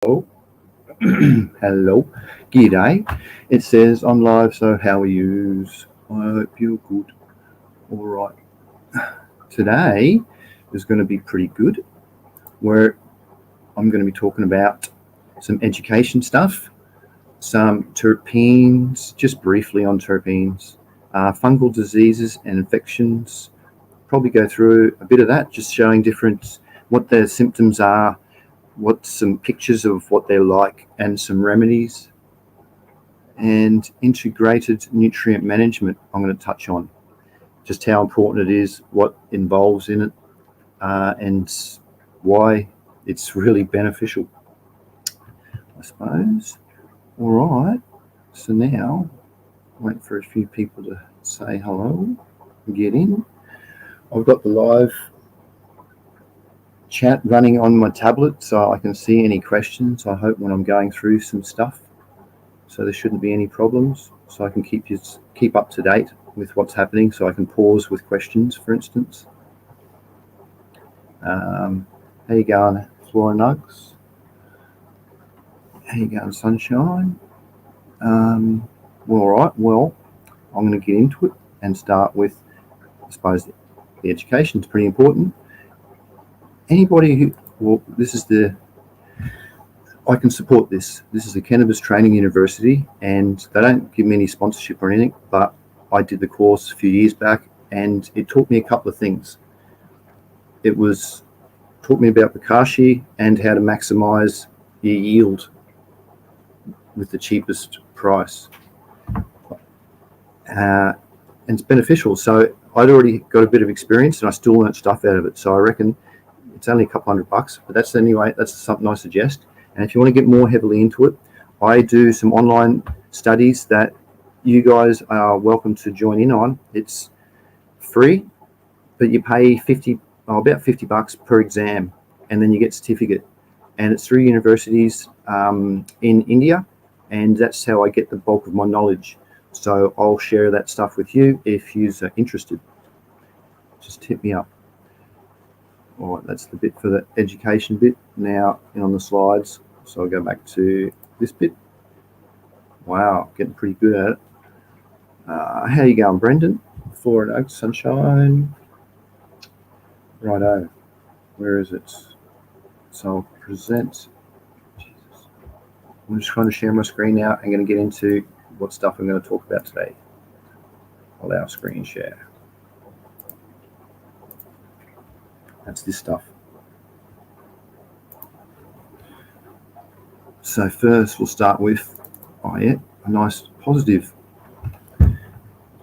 Hello. Hello. G'day. It says I'm live, so how are yous? I hope you're good. All right. Today is going to be pretty good. Where I'm going to be talking about some education stuff, some terpenes, just briefly on terpenes, fungal diseases and infections. Probably go through a bit of that, just showing what their symptoms are, what some pictures of what they're like, and some remedies. And integrated nutrient management I'm going to touch on, just how important it is, what involves in it, and why it's really beneficial, I suppose. All right, so now wait for a few people to say hello and get in. I've got the live chat running on my tablet so I can see any questions, I hope, when I'm going through some stuff. So there shouldn't be any problems. So I can keep up to date with what's happening. So I can pause with questions, for instance. How you going, Flora Nugs? How you going, Sunshine? All right. Well, I'm going to get into it and start with, I suppose, the education is pretty important. Anybody who, well, I can support this. This is a cannabis training university, and they don't give me any sponsorship or anything, but I did the course a few years back, and it taught me a couple of things. It taught me about Bokashi and how to maximize your yield with the cheapest price. And it's beneficial. So I'd already got a bit of experience, and I still learnt stuff out of it. So I reckon it's only a couple $100, but that's something I suggest. And if you want to get more heavily into it, I do some online studies that you guys are welcome to join in on. It's free, but you pay about $50 per exam, and then you get a certificate. And it's through universities in India, and that's how I get the bulk of my knowledge. So I'll share that stuff with you if you're interested. Just hit me up. All right, that's the bit for the education bit. Now on the slides, so I'll go back to this bit. Wow, getting pretty good at it. How you going, Brendan? Flora Nugs, Sunshine. Righto, where is it? So I'll present. Jesus. I'm just trying to share my screen now. I'm going to get into what stuff I'm going to talk about today. Allow screen share. That's this stuff. So first we'll start with, a nice positive. I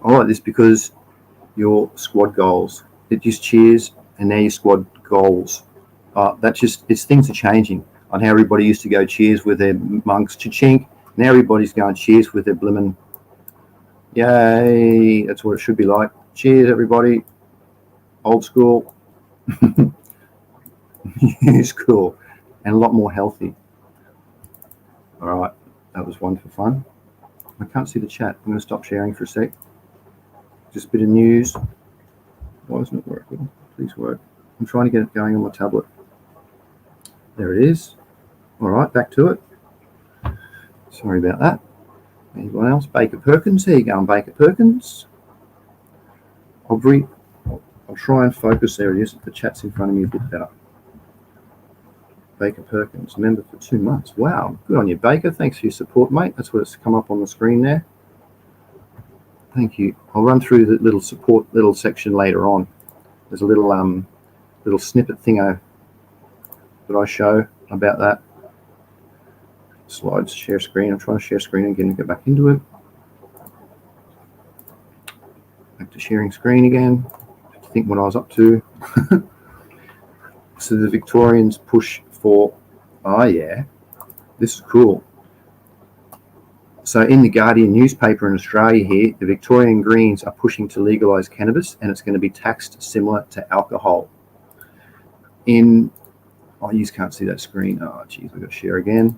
like this because your squad goals, it just cheers, and now your squad goals. Things are changing on how everybody used to go cheers with their mugs, cha-chink. Now everybody's going cheers with their blimmin'. Yay, that's what it should be like. Cheers, everybody. Old school. It's cool and a lot more healthy. All right, that was one for fun. I can't see the chat. I'm going to stop sharing for a sec. Just a bit of news. Why isn't it working? Please work. I'm trying to get it going on my tablet. There it is. All right, back to it. Sorry about that. Anyone else? Baker Perkins. There you go, Baker Perkins. I'll try and focus. There it is. The chat's in front of me a bit better. Baker Perkins, member for 2 months. Wow, good on you, Baker. Thanks for your support, mate. That's what's come up on the screen there. Thank you. I'll run through the little section later on. There's a little snippet thingo that I show about that. Slides, share screen. I'm trying to share screen again and get back into it. Back to sharing screen again. I have to think what I was up to. So the Victorians push for, this is cool. So in the Guardian newspaper in Australia here, the Victorian Greens are pushing to legalise cannabis, and it's going to be taxed similar to alcohol. You can't see that screen. Oh, geez, I've got to share again.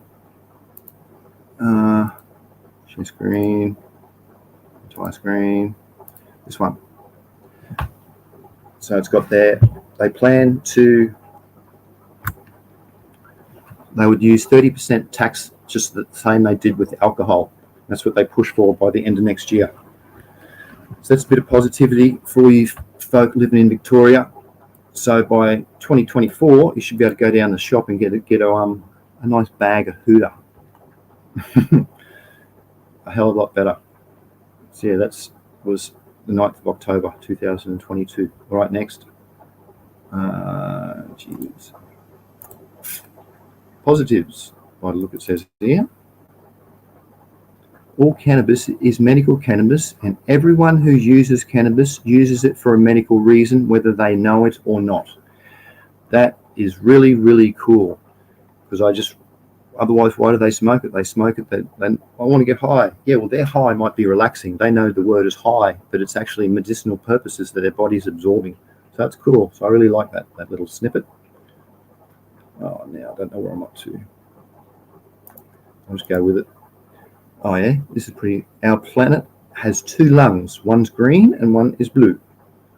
Share screen, entire screen, this one. So it's got there, they plan to they would use 30% tax, just the same they did with alcohol. That's what they push for by the end of next year. So that's a bit of positivity for you folk living in Victoria. So by 2024, you should be able to go down the shop and get a nice bag of Huda. A hell of a lot better. So yeah, that was the 9th of October 2022. All right, next. Geez. Positives. By the look, it says here. All cannabis is medical cannabis, and everyone who uses cannabis uses it for a medical reason, whether they know it or not. That is really, really cool, because otherwise, why do they smoke it? They smoke it, I want to get high. Yeah, well, their high might be relaxing. They know the word is high, but it's actually medicinal purposes that their body's absorbing. So that's cool. So I really like that little snippet. Oh, now I don't know where I'm up to. I'll just go with it. Oh yeah, this is pretty. Our planet has 2 lungs. One's green and one is blue.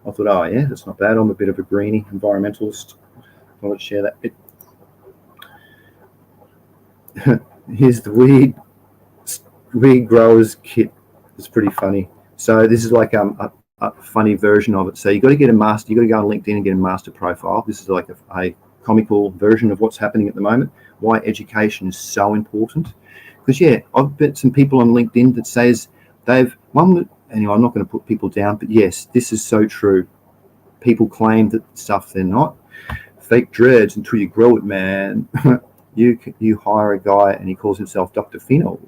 I thought, oh yeah, that's not bad. I'm a bit of a greenie environmentalist. I want to share that bit. Here's the weed growers kit. It's pretty funny. So this is like a funny version of it. So you got to get a master. You got to go on LinkedIn and get a master profile. This is like a comical version of what's happening at the moment. Why education is so important. Because yeah, I've met some people on LinkedIn that says anyway, I'm not going to put people down, but yes, this is so true. People claim that stuff they're not. Fake dreads until you grow it, man. You hire a guy and he calls himself Dr. Fungal.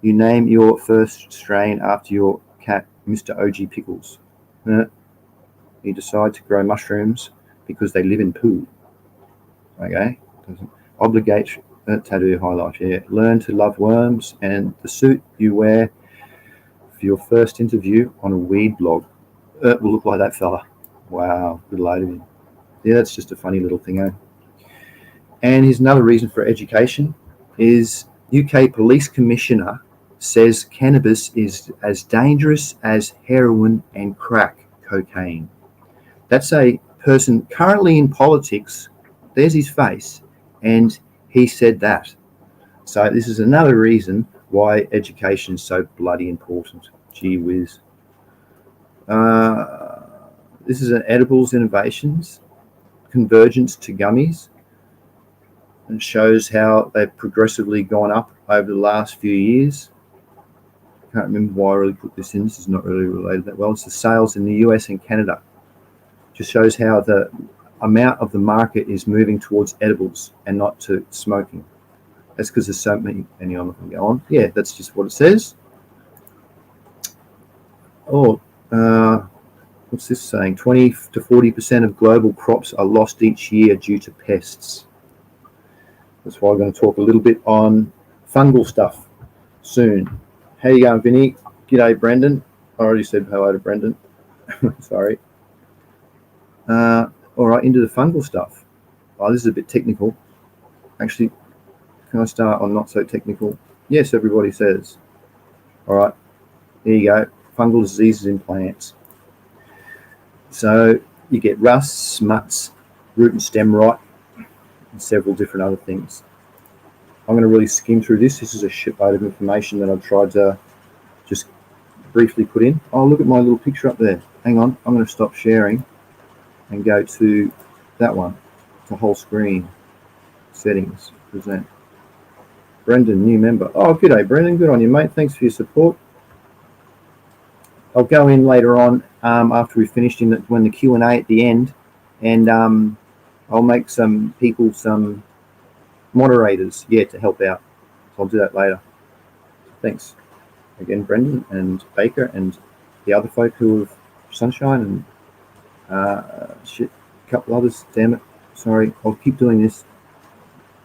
You name your first strain after your cat, Mr. OG Pickles. You decide to grow mushrooms because they live in poo. Okay? Obligation. Tattoo highlight here. Learn to love worms, and the suit you wear for your first interview on a weed blog will look like that fella. Wow, good load of him. Yeah, that's just a funny little thing, eh? And here's another reason for education is UK Police Commissioner says cannabis is as dangerous as heroin and crack cocaine. That's a person currently in politics. There's his face, and he said that. So this is another reason why education is so bloody important. Gee whiz. This is an edibles innovations, convergence to gummies, and shows how they've progressively gone up over the last few years. Can't remember why I really put this in. This is not really related that well. It's the sales in the US and Canada. Just shows how the amount of the market is moving towards edibles and not to smoking. That's because there's so many. Anyway, I'm not going to go on. Yeah, that's just what it says. Oh, what's this saying? 20 to 40% of global crops are lost each year due to pests. That's why I'm going to talk a little bit on fungal stuff soon. How you going, Vinny? G'day, Brendan. I already said hello to Brendan. Sorry. All right, into the fungal stuff. Oh, this is a bit technical. Actually, can I start on not so technical? Yes, everybody says. All right, there you go. Fungal diseases in plants. So you get rust, smuts, root and stem rot, and several different other things. I'm going to really skim through this. This is a shitload of information that I've tried to just briefly put in. Oh, look at my little picture up there. Hang on, I'm going to stop sharing and go to that one, to whole screen, settings, present. Brendan, new member. Oh, g'day, Brendan. Good on you, mate. Thanks for your support. I'll go in later on after we've finished when the Q&A at the end, and I'll make some people some moderators, to help out. So I'll do that later. Thanks again, Brendan and Baker and the other folk who have Sunshine and a couple others. Damn it, sorry. I'll keep doing this.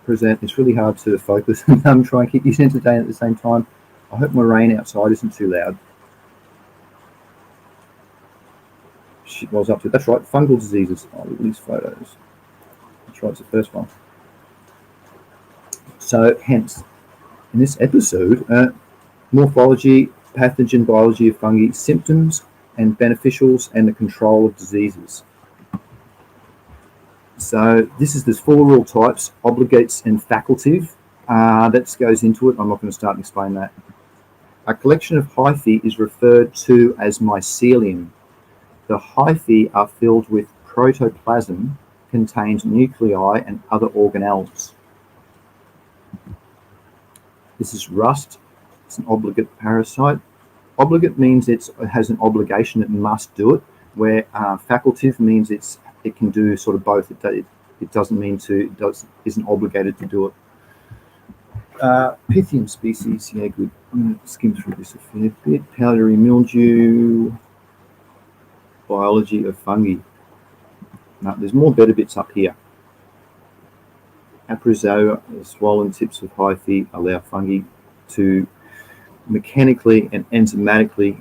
Present. It's really hard to focus and try and keep you entertained at the same time. I hope my rain outside isn't too loud. Shit, what was up to? That's right, fungal diseases. Oh, look at these photos. That's right, it's the first one. So, hence, in this episode, morphology, pathogen biology of fungi, symptoms and beneficials, and the control of diseases. So there's 4 real types: obligates and facultative. That goes into it. I'm not going to start and explain that. A collection of hyphae is referred to as mycelium. The hyphae are filled with protoplasm, contains nuclei and other organelles. This is rust. It's an obligate parasite. Obligate means it has an obligation, it must do it, where facultative means it can do sort of both. It doesn't mean isn't obligated to do it. Pythium species, yeah, good. I'm going to skim through this a fair bit. Powdery mildew, biology of fungi. Now, there's more better bits up here. Aprozoa, the swollen tips of hyphae, allow fungi to mechanically and enzymatically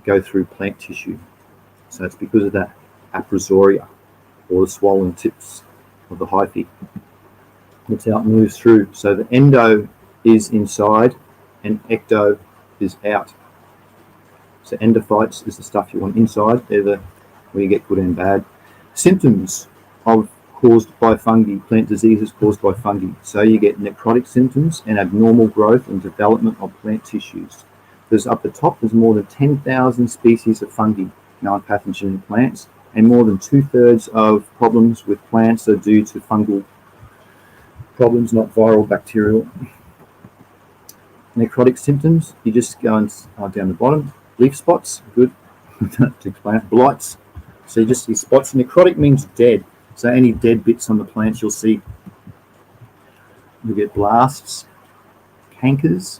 go through plant tissue. So it's because of that aprozoria, or the swollen tips of the hyphae. That's how it moves through. So the endo is inside and ecto is out. So endophytes is the stuff you want inside. They're where you get good and bad. Symptoms caused by fungi, plant diseases caused by fungi. So you get necrotic symptoms and abnormal growth and development of plant tissues. There's up the top, there's more than 10,000 species of fungi, non-pathogen in plants, and more than 2/3 of problems with plants are due to fungal problems, not viral, bacterial. Necrotic symptoms, you just go down the bottom. Leaf spots, good. To explain it. Blights, so you just see spots. Necrotic means dead. So any dead bits on the plants you'll see. You'll get blasts, cankers,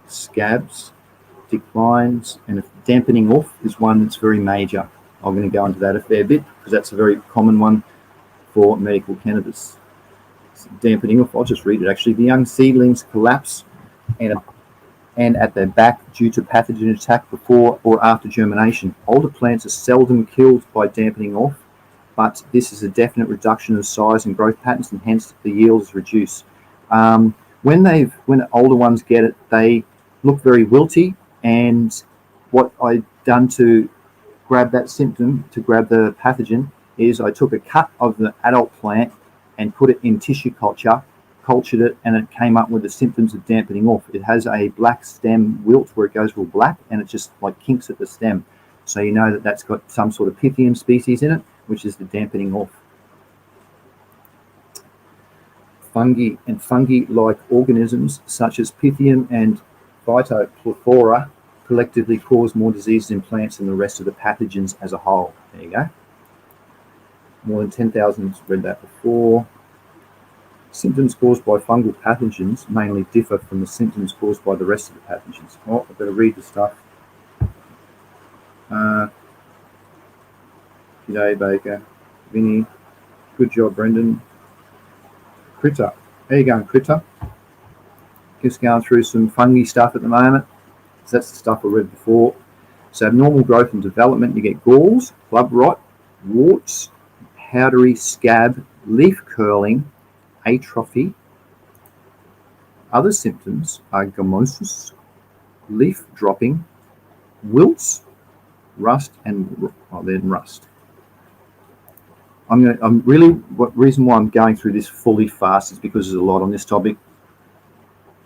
scabs, declines, and dampening off is one that's very major. I'm going to go into that a fair bit because that's a very common one for medical cannabis. Dampening off, I'll just read it actually. The young seedlings collapse and at their back due to pathogen attack before or after germination. Older plants are seldom killed by dampening off, but this is a definite reduction of size and growth patterns, and hence the yield is reduced. When older ones get it, they look very wilty, and what I've done to grab that symptom, to grab the pathogen, is I took a cut of the adult plant and put it in tissue culture, cultured it, and it came up with the symptoms of dampening off. It has a black stem wilt where it goes real black, and it just like kinks at the stem. So you know that that's got some sort of Pythium species in it, which is the dampening off. Fungi and fungi-like organisms such as Pythium and Phytophthora collectively cause more diseases in plants than the rest of the pathogens as a whole. There you go. More than 10,000, read that before. Symptoms caused by fungal pathogens mainly differ from the symptoms caused by the rest of the pathogens. Oh, I better read the stuff. G'day, Baker. Vinny. Good job, Brendan. Critter. How you going, Critter? Just going through some fungi stuff at the moment. So that's the stuff I read before. So abnormal growth and development, you get galls, club rot, warts, powdery scab, leaf curling, atrophy. Other symptoms are gummosis, leaf dropping, wilts, rust, and then rust. Reason why I'm going through this fully fast is because there's a lot on this topic.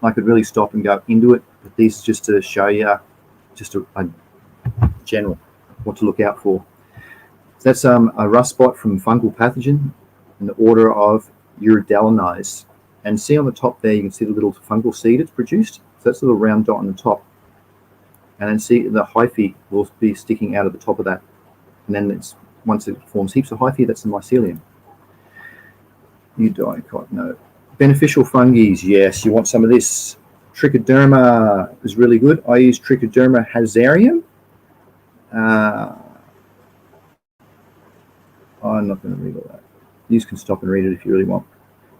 I could really stop and go into it, but this is just to show you just a general what to look out for. So that's a rust spot from fungal pathogen in the order of Uridellinize. And see on the top there, you can see the little fungal seed it's produced. So that's a little round dot on the top. And then see the hyphae will be sticking out of the top of that. And then once it forms heaps of hyphae, that's the mycelium. Eudicot, no. Beneficial fungi, yes, you want some of this. Trichoderma is really good. I use Trichoderma hazarium. I'm not going to read all that. You can stop and read it if you really want.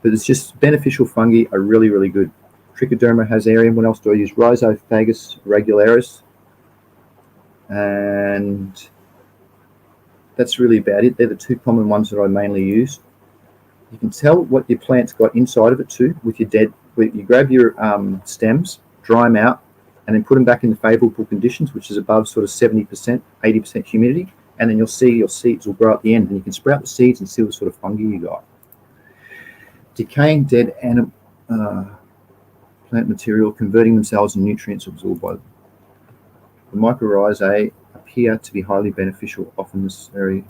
But it's just beneficial fungi are really, really good. Trichoderma hazarium. What else do I use? Rhizophagus regularis. And that's really about it. They're the two common ones that I mainly use. You can tell what your plant's got inside of it too with your you grab your stems, dry them out, and then put them back in the favourable conditions, which is above sort of 70%, 80% humidity, and then you'll see your seeds will grow at the end, and you can sprout the seeds and see what sort of fungi you got. Decaying dead plant material, converting themselves into nutrients absorbed by them. The mycorrhizae appear to be highly beneficial, often necessary.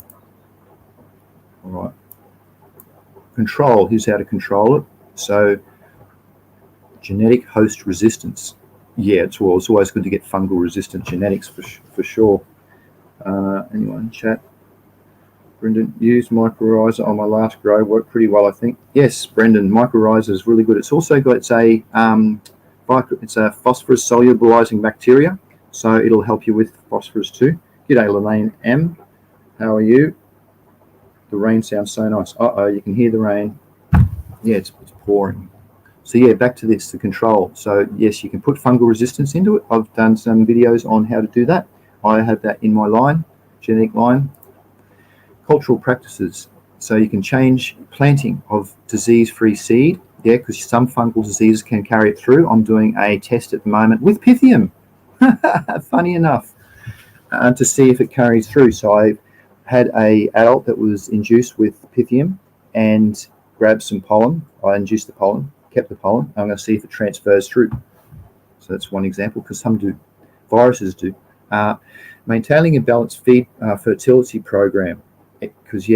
All right. Control. Here's how to control it. So, genetic host resistance. Yeah, it's always good to get fungal resistant genetics for sure. Anyone in chat? Brendan, used mycorrhiza on my last grow, worked pretty well, I think. Yes, Brendan, mycorrhiza is really good. It's also got it's a phosphorus solubilizing bacteria, so it'll help you with phosphorus too. G'day, Lelaine M. How are you? The rain sounds so nice. You can hear the rain. Yeah, it's pouring. So yeah, back to this, the control. So yes, you can put fungal resistance into it. I've done some videos on how to do that. I have that in my line, genetic line. Cultural practices. So you can change planting of disease-free seed. Yeah, because some fungal diseases can carry it through. I'm doing a test at the moment with Pythium. Funny enough, to see if it carries through. So I had a adult that was induced with Pythium and grabbed some pollen. I induced the pollen, kept the pollen. I'm going to see if it transfers through. So that's one example, because some do. Viruses do. Maintaining a balanced feed fertility program, because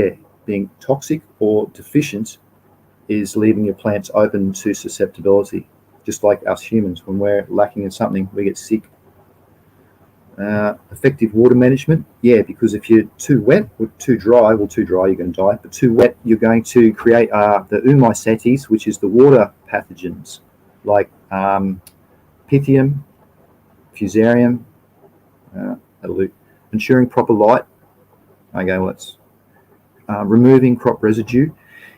being toxic or deficient is leaving your plants open to susceptibility. Just like us humans, when we're lacking in something, we get sick. Effective water management, because if you're too wet or too dry, you're going to die, but too wet, you're going to create the oomycetes, which is the water pathogens, like Pythium, Fusarium, ensuring proper light. Okay, let's removing crop residue.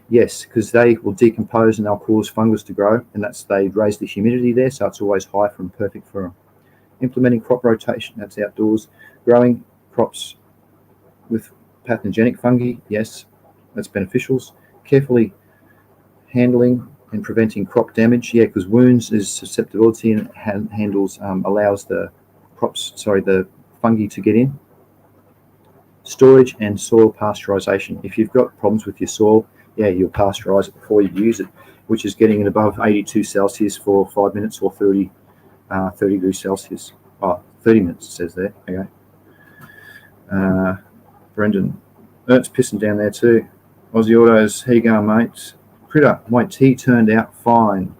Yes, because they will decompose and they'll cause fungus to grow, and they raise the humidity there, so it's always high and perfect for them. Implementing crop rotation, that's outdoors. Growing crops with pathogenic fungi, yes, that's beneficials. Carefully handling and preventing crop damage, because wounds is susceptibility, and it allows the fungi to get in. Storage and soil pasteurization. If you've got problems with your soil, you'll pasteurize it before you use it, which is getting it above 82 Celsius for 5 minutes or 30 degrees Celsius. 30 minutes it says there. Okay. Brendan, it's pissing down there too. Aussie Autos, how you going, mate? Critter, my tea turned out fine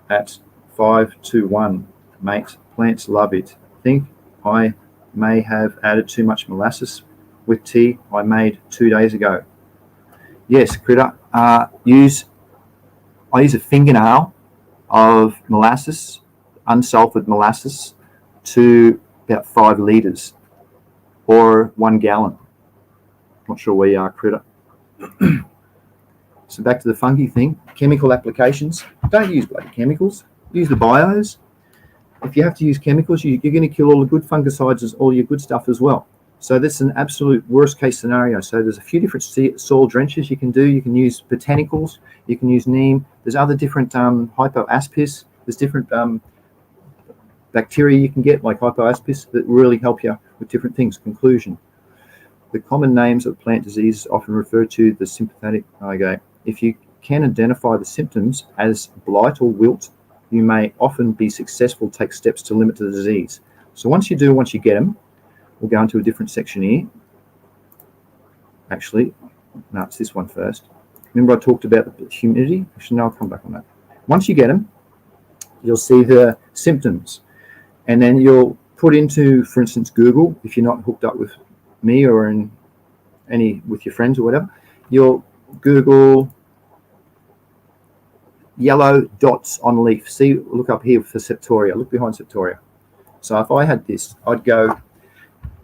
at 5:1, mate. Plants love it. Think I may have added too much molasses with tea I made 2 days ago. Yes, Critter. I use a fingernail of molasses, unsulfured molasses, to about 5 litres or 1 gallon. Not sure where you are, Critter. So back to the fungi thing. Chemical applications. Don't use bloody chemicals. Use the bios. If you have to use chemicals, you're going to kill all the good fungicides, all your good stuff as well. So this is an absolute worst case scenario. So there's a few different soil drenches you can do. You can use botanicals. You can use neem. There's other different hypoaspis. There's different bacteria you can get, like hypoaspis, that really help you with different things. Conclusion. The common names of plant diseases often refer to the sympathetic. Okay. If you can identify the symptoms as blight or wilt, you may often be successful, take steps to limit the disease. So once you get them, we'll go into a different section here. Actually, no, it's this one first. Remember I talked about the humidity? Actually, no, I'll come back on that. Once you get them, you'll see the symptoms. And then you'll put into, for instance, Google, if you're not hooked up with me or with your friends or whatever, you'll Google yellow dots on leaf. Look up here for Septoria. Look behind Septoria. So if I had this, I'd go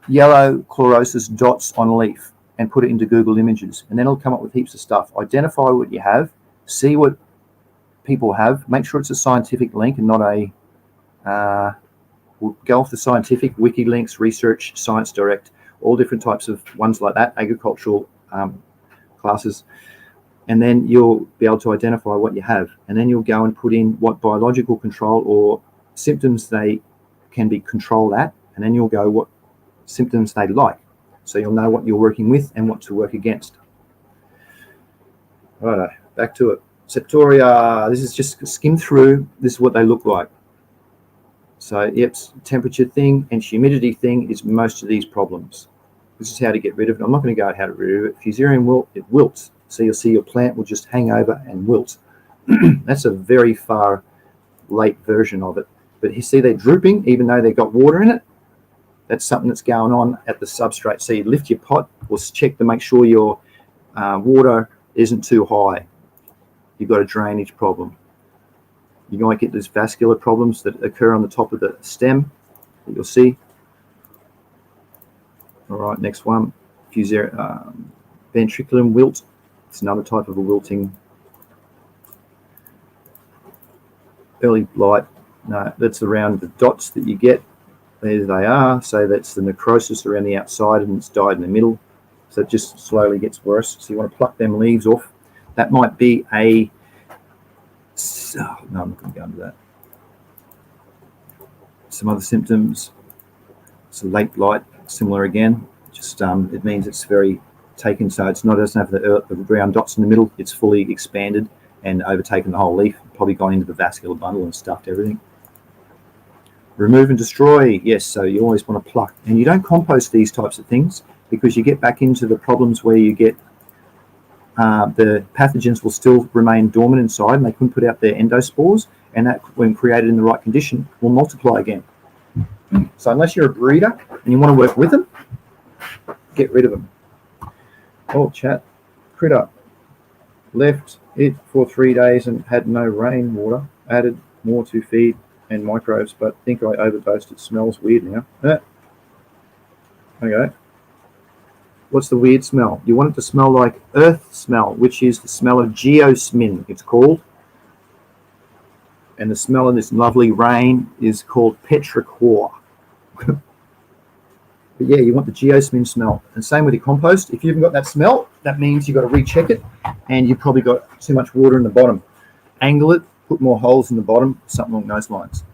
yellow chlorosis dots on leaf and put it into Google Images, and then it'll come up with heaps of stuff. Identify what you have, see what people have, make sure it's a scientific link and not we'll go off the scientific, WikiLinks, Research, Science Direct, all different types of ones like that, agricultural classes. And then you'll be able to identify what you have. And then you'll go and put in what biological control or symptoms they can be controlled at. And then you'll go what symptoms they like. so you'll know what you're working with and what to work against. Righto, back to it. Septoria, this is just skim through. This is what they look like. So, yep, temperature thing and humidity thing is most of these problems. This is how to get rid of it. I'm not going to go at how to get rid of it. Fusarium wilt, it wilts. So you'll see your plant will just hang over and wilt. That's a very far late version of it. But you see they're drooping even though they've got water in it. That's something that's going on at the substrate. So you lift your pot or check to make sure your water isn't too high. You've got a drainage problem. You might get these vascular problems that occur on the top of the stem that you'll see. All right, next one, ventriculum wilt. It's another type of a wilting. Early blight, no, that's around the dots that you get. There they are. So that's the necrosis around the outside and it's died in the middle. So it just slowly gets worse. So you want to pluck them leaves off. That might be a... Oh, no, I'm not going to go into that. Some other symptoms. It's a late blight, similar again. Just it means it's very taken, so it doesn't have the brown dots in the middle. It's fully expanded and overtaken the whole leaf. Probably gone into the vascular bundle and stuffed everything. Remove and destroy. Yes, so you always want to pluck. And you don't compost these types of things because you get back into the problems where you get the pathogens will still remain dormant inside and they couldn't put out their endospores, and that, when created in the right condition, will multiply again. So unless you're a breeder and you want to work with them, get rid of them. Oh, chat. Critter left it for 3 days and had no rainwater. Added more to feed and microbes, but think I overdosed. It smells weird now. Okay. What's the weird smell? You want it to smell like earth smell, which is the smell of geosmin, it's called. And the smell of this lovely rain is called petrichor. But yeah, you want the geosmin smell. And same with your compost. If you haven't got that smell, that means you've got to recheck it and you've probably got too much water in the bottom. Angle it, put more holes in the bottom, something along those lines.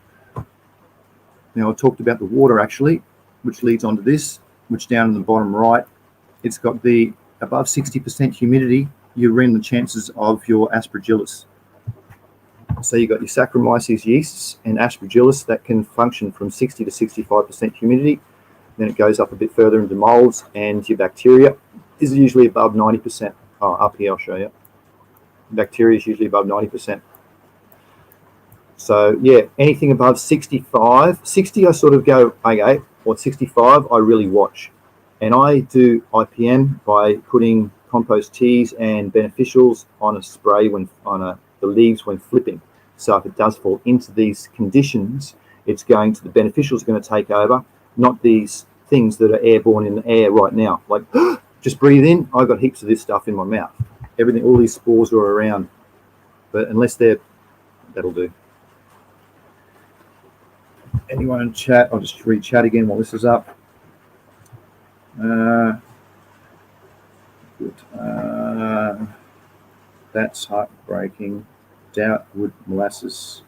Now, I talked about the water actually, which leads on to this, which down in the bottom right, it's got the above 60% humidity, you run the chances of your aspergillus. So you've got your Saccharomyces yeasts and aspergillus that can function from 60 to 65% humidity. Then it goes up a bit further into molds, and your bacteria is usually above 90%. Oh, up here I'll show you. Bacteria is usually above 90%. So yeah, anything above 65, 60 I sort of go, okay, or 65 I really watch. And I do IPM by putting compost teas and beneficials on a spray when the leaves when flipping. So if it does fall into these conditions, it's going to, the beneficials are going to take over, not these things that are airborne in the air right now. Like, just breathe in, I've got heaps of this stuff in my mouth. Everything, all these spores are around. But unless they're, that'll do. Anyone in chat? I'll just read chat again while this is up. Good. That's heartbreaking. Doubt would molasses.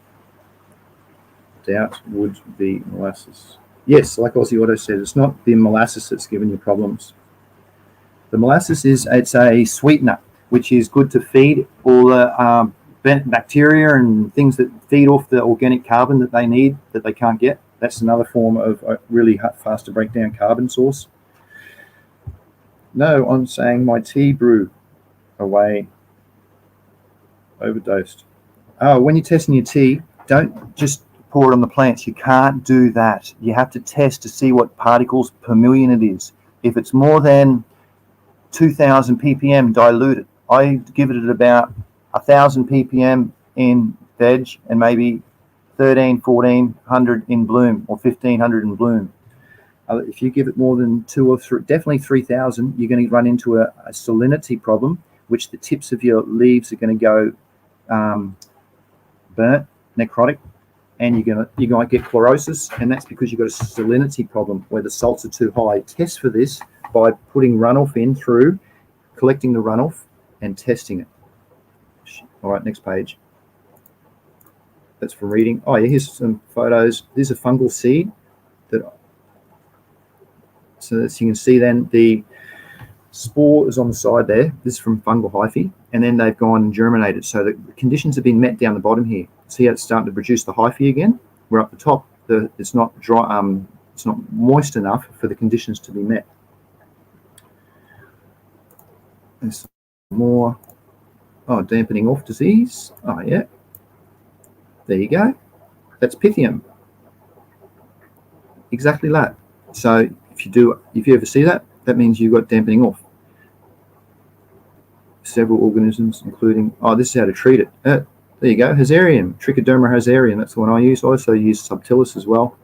Doubt would be molasses. Yes, like Aussie Auto said, it's not the molasses that's giving you problems. The molasses it's a sweetener, which is good to feed all the bacteria and things that feed off the organic carbon that they need that they can't get. That's another form of a really fast to break down carbon source. No, I'm saying my tea brew away. Overdosed. Oh, when you're testing your tea, don't just pour it on the plants. You can't do that. You have to test to see what particles per million it is. If it's more than 2,000 ppm, dilute it. I give it at about 1,000 ppm in veg and maybe 1,400 in bloom or 1,500 in bloom. If you give it more than 2 or 3, definitely 3,000, you're going to run into a salinity problem, which the tips of your leaves are going to go burnt, necrotic, and you might get chlorosis, and that's because you've got a salinity problem where the salts are too high. Test for this by putting runoff in through, collecting the runoff and testing it. All right, next page. That's for reading. Oh yeah, here's some photos. There's a fungal seed that So as you can see then, the spore is on the side there. This is from fungal hyphae, and then they've gone and germinated. So the conditions have been met down the bottom here. See how it's starting to produce the hyphae again? We're up the top. It's not dry. It's not moist enough for the conditions to be met. There's some more. Oh, dampening off disease. Oh yeah. There you go. That's Pythium. Exactly that. So if you ever see that, that means you've got dampening off. Several organisms, including, this is how to treat it. There you go, Hazarium, Trichoderma hazarium. That's the one I use. I also use Subtilis as well.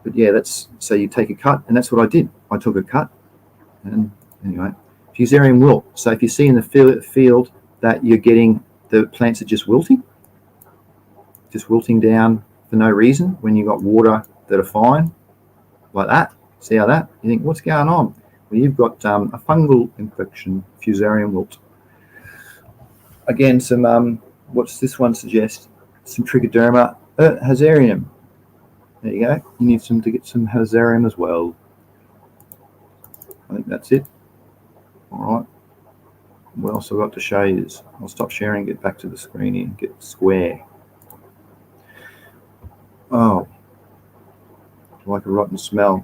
But yeah, so you take a cut, and that's what I did. I took a cut, and anyway, Fusarium wilt. So if you see in the field that you're getting the plants are just wilting down for no reason when you've got water that are fine, like that. See how that? You think, what's going on? Well, you've got a fungal infection, Fusarium wilt. Again, some, what's this one suggest? Some Trichoderma hazarium. There you go. You need to get some hazarium as well. I think that's it. All right. What else I've got to show you is, I'll stop sharing, get back to the screen here, get square. Oh, like a rotten smell.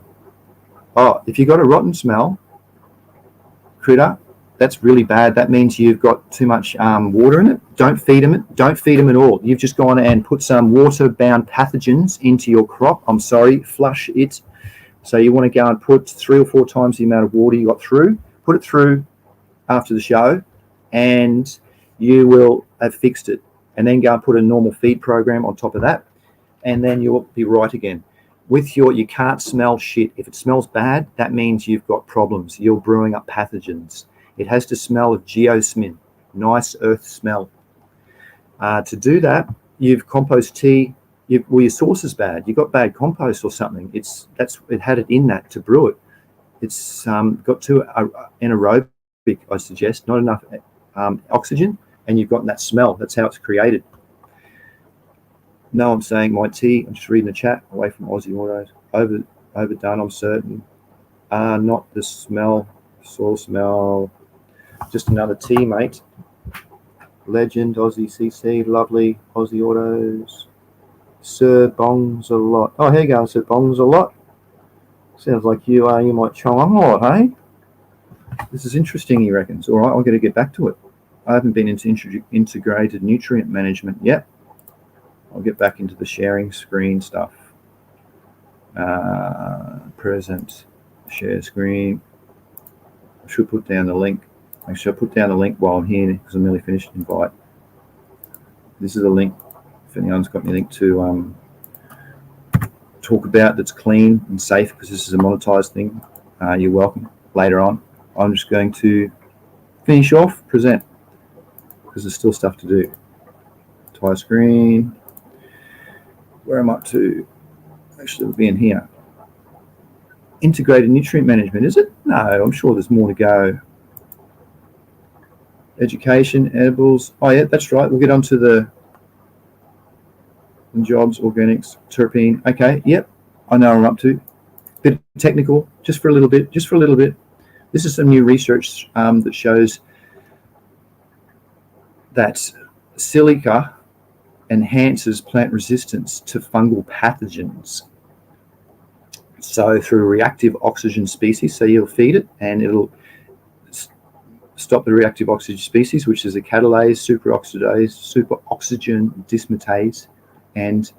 Oh, if you got a rotten smell, critter, that's really bad. That means you've got too much water in it. Don't feed them it. Don't feed them at all. You've just gone and put some water-bound pathogens into your crop. I'm sorry, flush it. So you want to go and put 3 or 4 times the amount of water you got through. Put it through after the show, and you will have fixed it. And then go and put a normal feed program on top of that, and then you'll be right again. With you can't smell shit. If it smells bad, that means you've got problems. You're brewing up pathogens. It has to smell of geosmin, nice earth smell. To do that, you've compost tea. Your source is bad. You've got bad compost or something. It had it in that to brew it. It's got too anaerobic, I suggest, not enough oxygen, and you've gotten that smell. That's how it's created. No, I'm saying my tea. I'm just reading the chat. Away from Aussie autos. Overdone, I'm certain. Not the smell. Soil smell. Just another tea, mate. Legend, AussyCC, lovely. Aussie autos. Sir Bongs a lot. Oh, here you go, Sir Bongs a lot. Sounds like you might chong on a lot, hey? This is interesting, he reckons. All right, I've got to get back to it. I haven't been into integrated nutrient management yet. I'll get back into the sharing screen stuff. Present, share screen. I should put down the link. Actually, I'll put down the link while I'm here because I'm nearly finished invite. This is a link, if anyone's got anything to talk about that's clean and safe, because this is a monetized thing. You're welcome later on. I'm just going to finish off, present, because there's still stuff to do. Entire screen. Where am I up to? Actually, we'll be in here. Integrated nutrient management, is it? No, I'm sure there's more to go. Education, edibles. Oh, yeah, that's right. We'll get on to the jobs, organics, terpene. Okay, yep. I know what I'm up to. Bit technical, just for a little bit. This is some new research that shows that silica enhances plant resistance to fungal pathogens. So through reactive oxygen species, so you'll feed it and it'll stop the reactive oxygen species, which is a catalase, superoxygen dismutase, and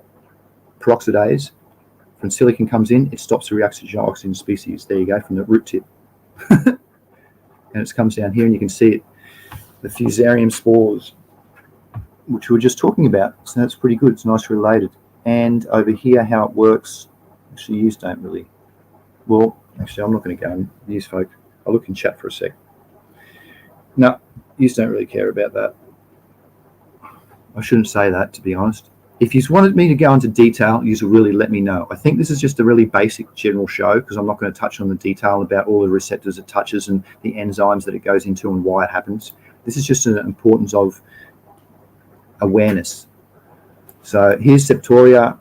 peroxidase. When silicon comes in, it stops the reactive oxygen species. There you go, from the root tip. And it comes down here and you can see it, the Fusarium spores, which we were just talking about. So that's pretty good. It's nice related. And over here, how it works. Actually, you don't really. Well, actually, I'm not going to go and use folk. I'll look in chat for a sec. No, you don't really care about that. I shouldn't say that, to be honest. If you wanted me to go into detail, you should really let me know. I think this is just a really basic general show, because I'm not going to touch on the detail about all the receptors it touches and the enzymes that it goes into and why it happens. This is just an importance of awareness. So here's Septoria,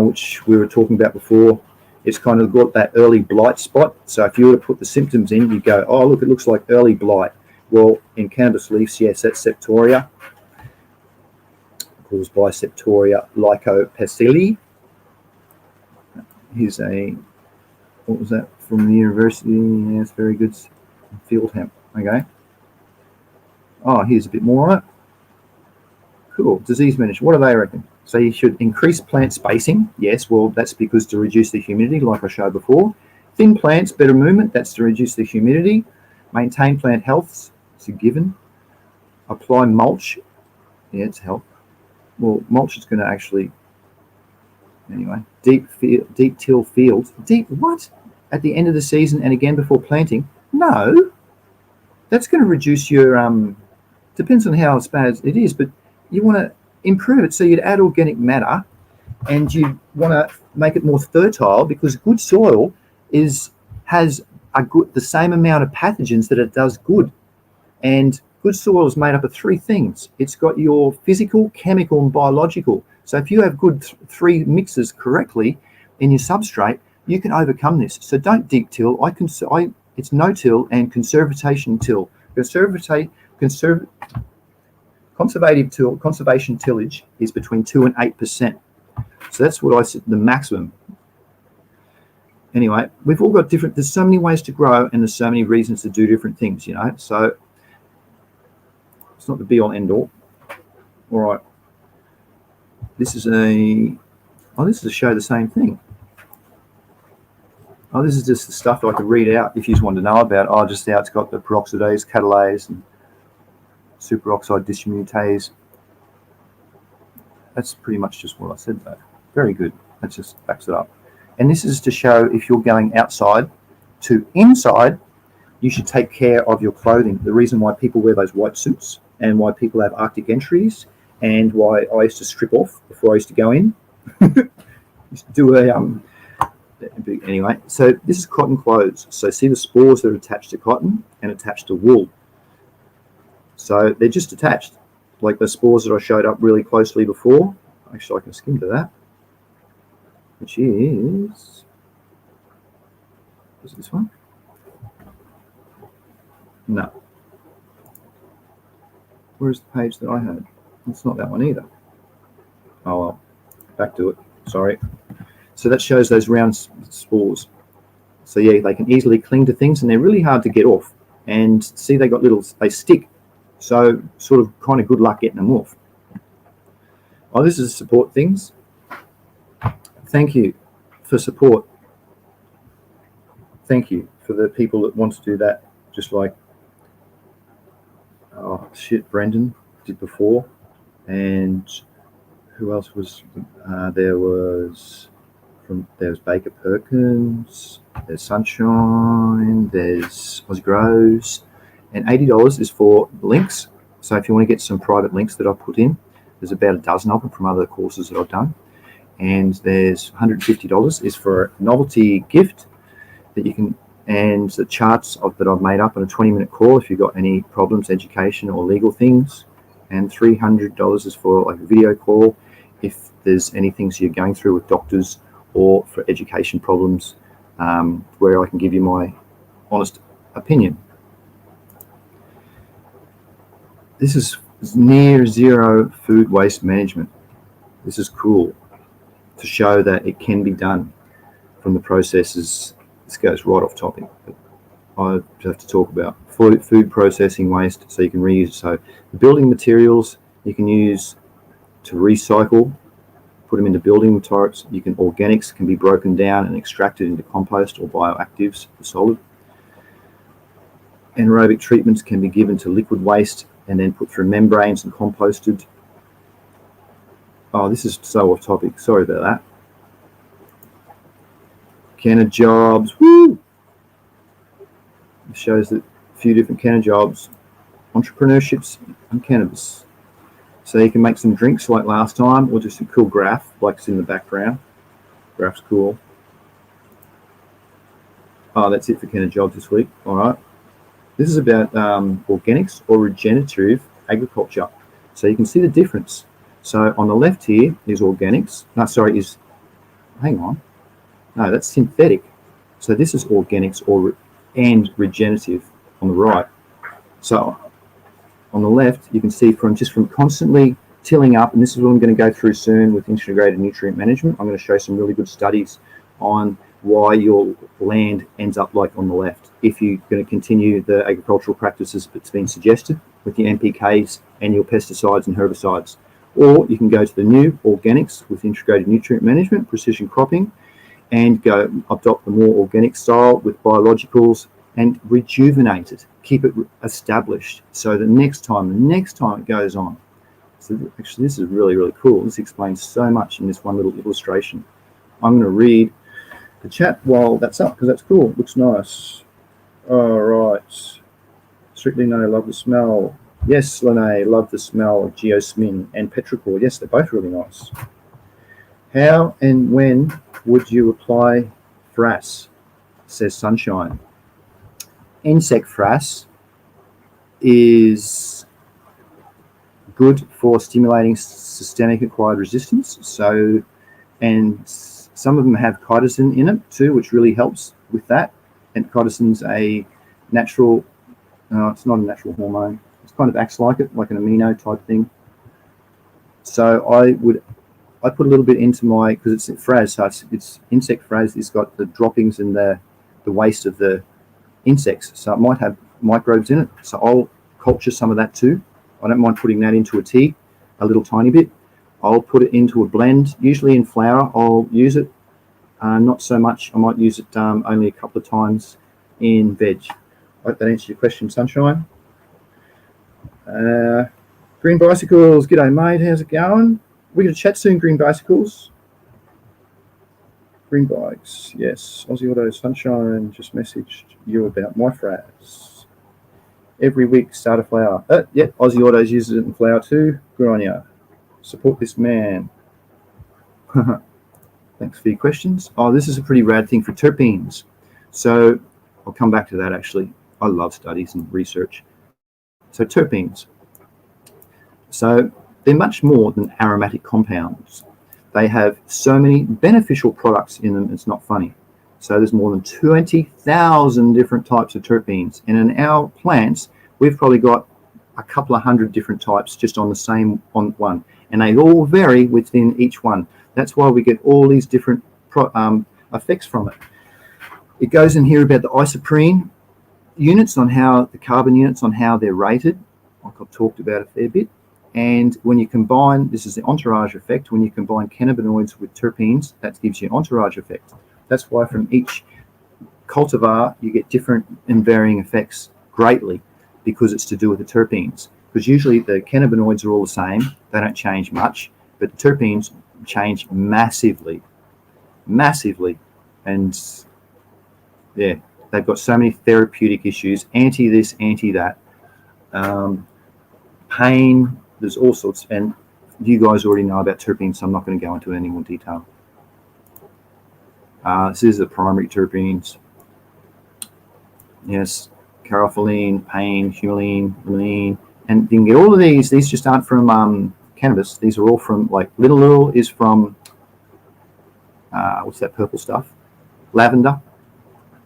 which we were talking about before. it's kind of got that early blight spot. So if you were to put the symptoms in, you go, oh, look, it looks like early blight. Well, in cannabis leaves, yes, that's septoria, caused by Septoria lycopacilli. Here's a, what was that, from the university? Yes, very good. Field hemp, okay. Oh, here's a bit more on it. Cool, disease management, what do they reckon? So you should increase plant spacing. Yes, well, that's because to reduce the humidity, like I showed before. Thin plants, better movement, that's to reduce the humidity. Maintain plant health, it's a given. Apply mulch, yeah, it's help. Well, mulch is going to actually, anyway, deep till fields. Deep what? At the end of the season and again before planting? No, that's going to reduce your, depends on how bad it is, but you want to improve it. So you'd add organic matter and you want to make it more fertile, because good soil has the same amount of pathogens that it does good. And good soil is made up of three things. It's got your physical, chemical, and biological. So if you have good three mixes correctly in your substrate, you can overcome this. So don't deep till. It's no-till and conservation till. Conservation tillage is between 2 and 8%. So that's what I said, the maximum. Anyway, we've all got different, there's so many ways to grow and there's so many reasons to do different things, you know. So it's not the be all end all. All right. This is to show the same thing. Oh, this is just the stuff that I could read out if you just want to know about. Oh, just how it's got the peroxidase, catalase, and superoxide dismutase. That's pretty much just what I said though. Very good. That just backs it up. And this is to show if you're going outside to inside, you should take care of your clothing. The reason why people wear those white suits and why people have Arctic entries and why I used to strip off before I used to go in. Used to do anyway, so this is cotton clothes. So see the spores that are attached to cotton and attached to wool. So they're just attached, like the spores that I showed up really closely before. Actually, I can skim to that, which is this one? No. Where's the page that I had? It's not that one either. Oh well, back to it. Sorry. So that shows those round spores. So yeah, they can easily cling to things and they're really hard to get off. And see, they stick. So sort of kind of good luck getting them off. Oh, this is support things. Thank you for support. Thank you for the people that want to do that. Just like, oh shit, Brendan did before. And who else was, there was Baker Perkins, there's Sunshine, there's Aussie Grows, and $80 is for links. So if you want to get some private links that I've put in, there's about a dozen of them from other courses that I've done. And there's $150 is for a novelty gift that you can, and the charts that I've made up on a 20-minute call if you've got any problems, education or legal things. And $300 is for like a video call if there's any things you're going through with doctors or for education problems, where I can give you my honest opinion. This is near zero food waste management. This is cool to show that it can be done from the processes. This goes right off topic, but I have to talk about food processing waste so you can reuse. So the building materials you can use to recycle, put them into building types. Organics can be broken down and extracted into compost or bioactives for solid. Anaerobic treatments can be given to liquid waste and then put through membranes and composted. Oh, this is so off topic. Sorry about that. Canna jobs. Woo! It shows that a few different canna jobs, entrepreneurships and cannabis. So you can make some drinks like last time, or just a cool graph like it's in the background. Graph's cool. Oh, that's it for canna jobs this week. All right. This is about organics or regenerative agriculture. So you can see the difference. So on the left here is organics. No, sorry, hang on. No, that's synthetic. So this is organics and regenerative on the right. So on the left, you can see from constantly tilling up, and this is what I'm going to go through soon with integrated nutrient management. I'm going to show some really good studies on why your land ends up like on the left. If you're going to continue the agricultural practices that's been suggested with your NPKs and your pesticides and herbicides, or you can go to the new organics with integrated nutrient management, precision cropping, and go adopt the more organic style with biologicals and rejuvenate it, keep it established. So the next time it goes on. So actually, this is really, really cool. This explains so much in this one little illustration. I'm going to read the chat while that's up because that's cool. It looks nice. All right. Strictly No, love the smell. Yes, Lene, love the smell of geosmin and petrichor. Yes, they're both really nice. How and when would you apply frass? Says Sunshine. Insect frass is good for stimulating systemic acquired resistance. So, and some of them have chitosan in it too, which really helps with that. And chitosan's a natural, it's not a natural hormone. It kind of acts like it, like an amino type thing. So I put a little bit into my, because it's frass, so it's insect frass. It's got the droppings and the waste of the insects. So it might have microbes in it. So I'll culture some of that too. I don't mind putting that into a tea, a little tiny bit. I'll put it into a blend, usually in flour. I'll use it, not so much. I might use it only a couple of times in veg. I hope that answers your question, Sunshine. Green Bicycles, g'day mate, how's it going? We're going to chat soon, Green Bicycles. Green Bikes, yes. Aussie Auto Sunshine just messaged you about my frass. Every week, start a flower. Yep, Aussie Autos uses it in flour too. Good on you. Support this man. Thanks for your questions. Oh, this is a pretty rad thing for terpenes. So I'll come back to that actually. I love studies and research. So terpenes. So they're much more than aromatic compounds. They have so many beneficial products in them, it's not funny. So there's more than 20,000 different types of terpenes. And in our plants, we've probably got a couple of hundred different types just on the same one. And they all vary within each one. That's why we get all these different effects from it. It goes in here about the isoprene units on how, the carbon units on how they're rated, like I've talked about a fair bit. And when you combine, this is the entourage effect, when you combine cannabinoids with terpenes, that gives you an entourage effect. That's why from each cultivar you get different and varying effects greatly, because it's to do with the terpenes. Because usually the cannabinoids are all the same, they don't change much, but the terpenes change massively. And yeah, they've got so many therapeutic issues, anti this, anti that, pain, there's all sorts, and you guys already know about terpenes, so I'm not going to go into any more detail. This is the primary terpenes. Yes, carotene, pain, humulene, limonene, and you can get all of these. These just aren't from cannabis. These are all from, like, little is from, what's that purple stuff? Lavender.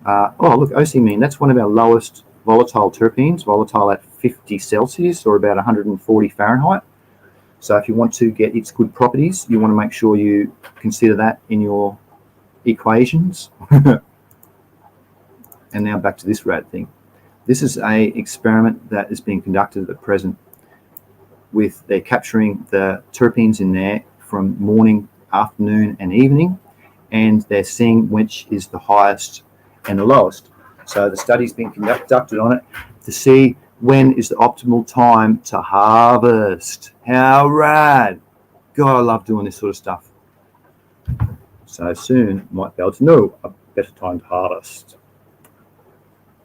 Oh, look, ocimene, that's one of our lowest volatile terpenes, volatile at 50 Celsius or about 140 Fahrenheit. So if you want to get its good properties, you want to make sure you consider that in your equations. And now back to this rad thing. This is a experiment that is being conducted at present with, they're capturing the terpenes in there from morning, afternoon and evening, and they're seeing which is the highest and the lowest. So the study's been conducted on it to see when is the optimal time to harvest. How rad. God, I love doing this sort of stuff. So soon might be able to know a better time to harvest.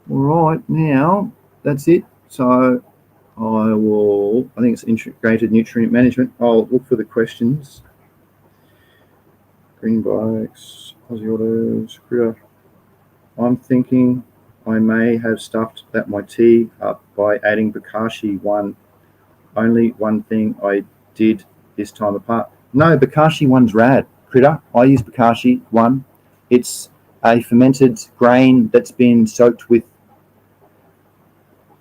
All right, now that's it. So I think it's integrated nutrient management. I'll look for the questions. Green bikes, Aussie Autos, Critter. I'm thinking I may have stuffed that my tea up by adding Bokashi one. Only one thing I did this time apart. No, Bokashi one's rad. Critter, I use Bokashi one. It's a fermented grain that's been soaked with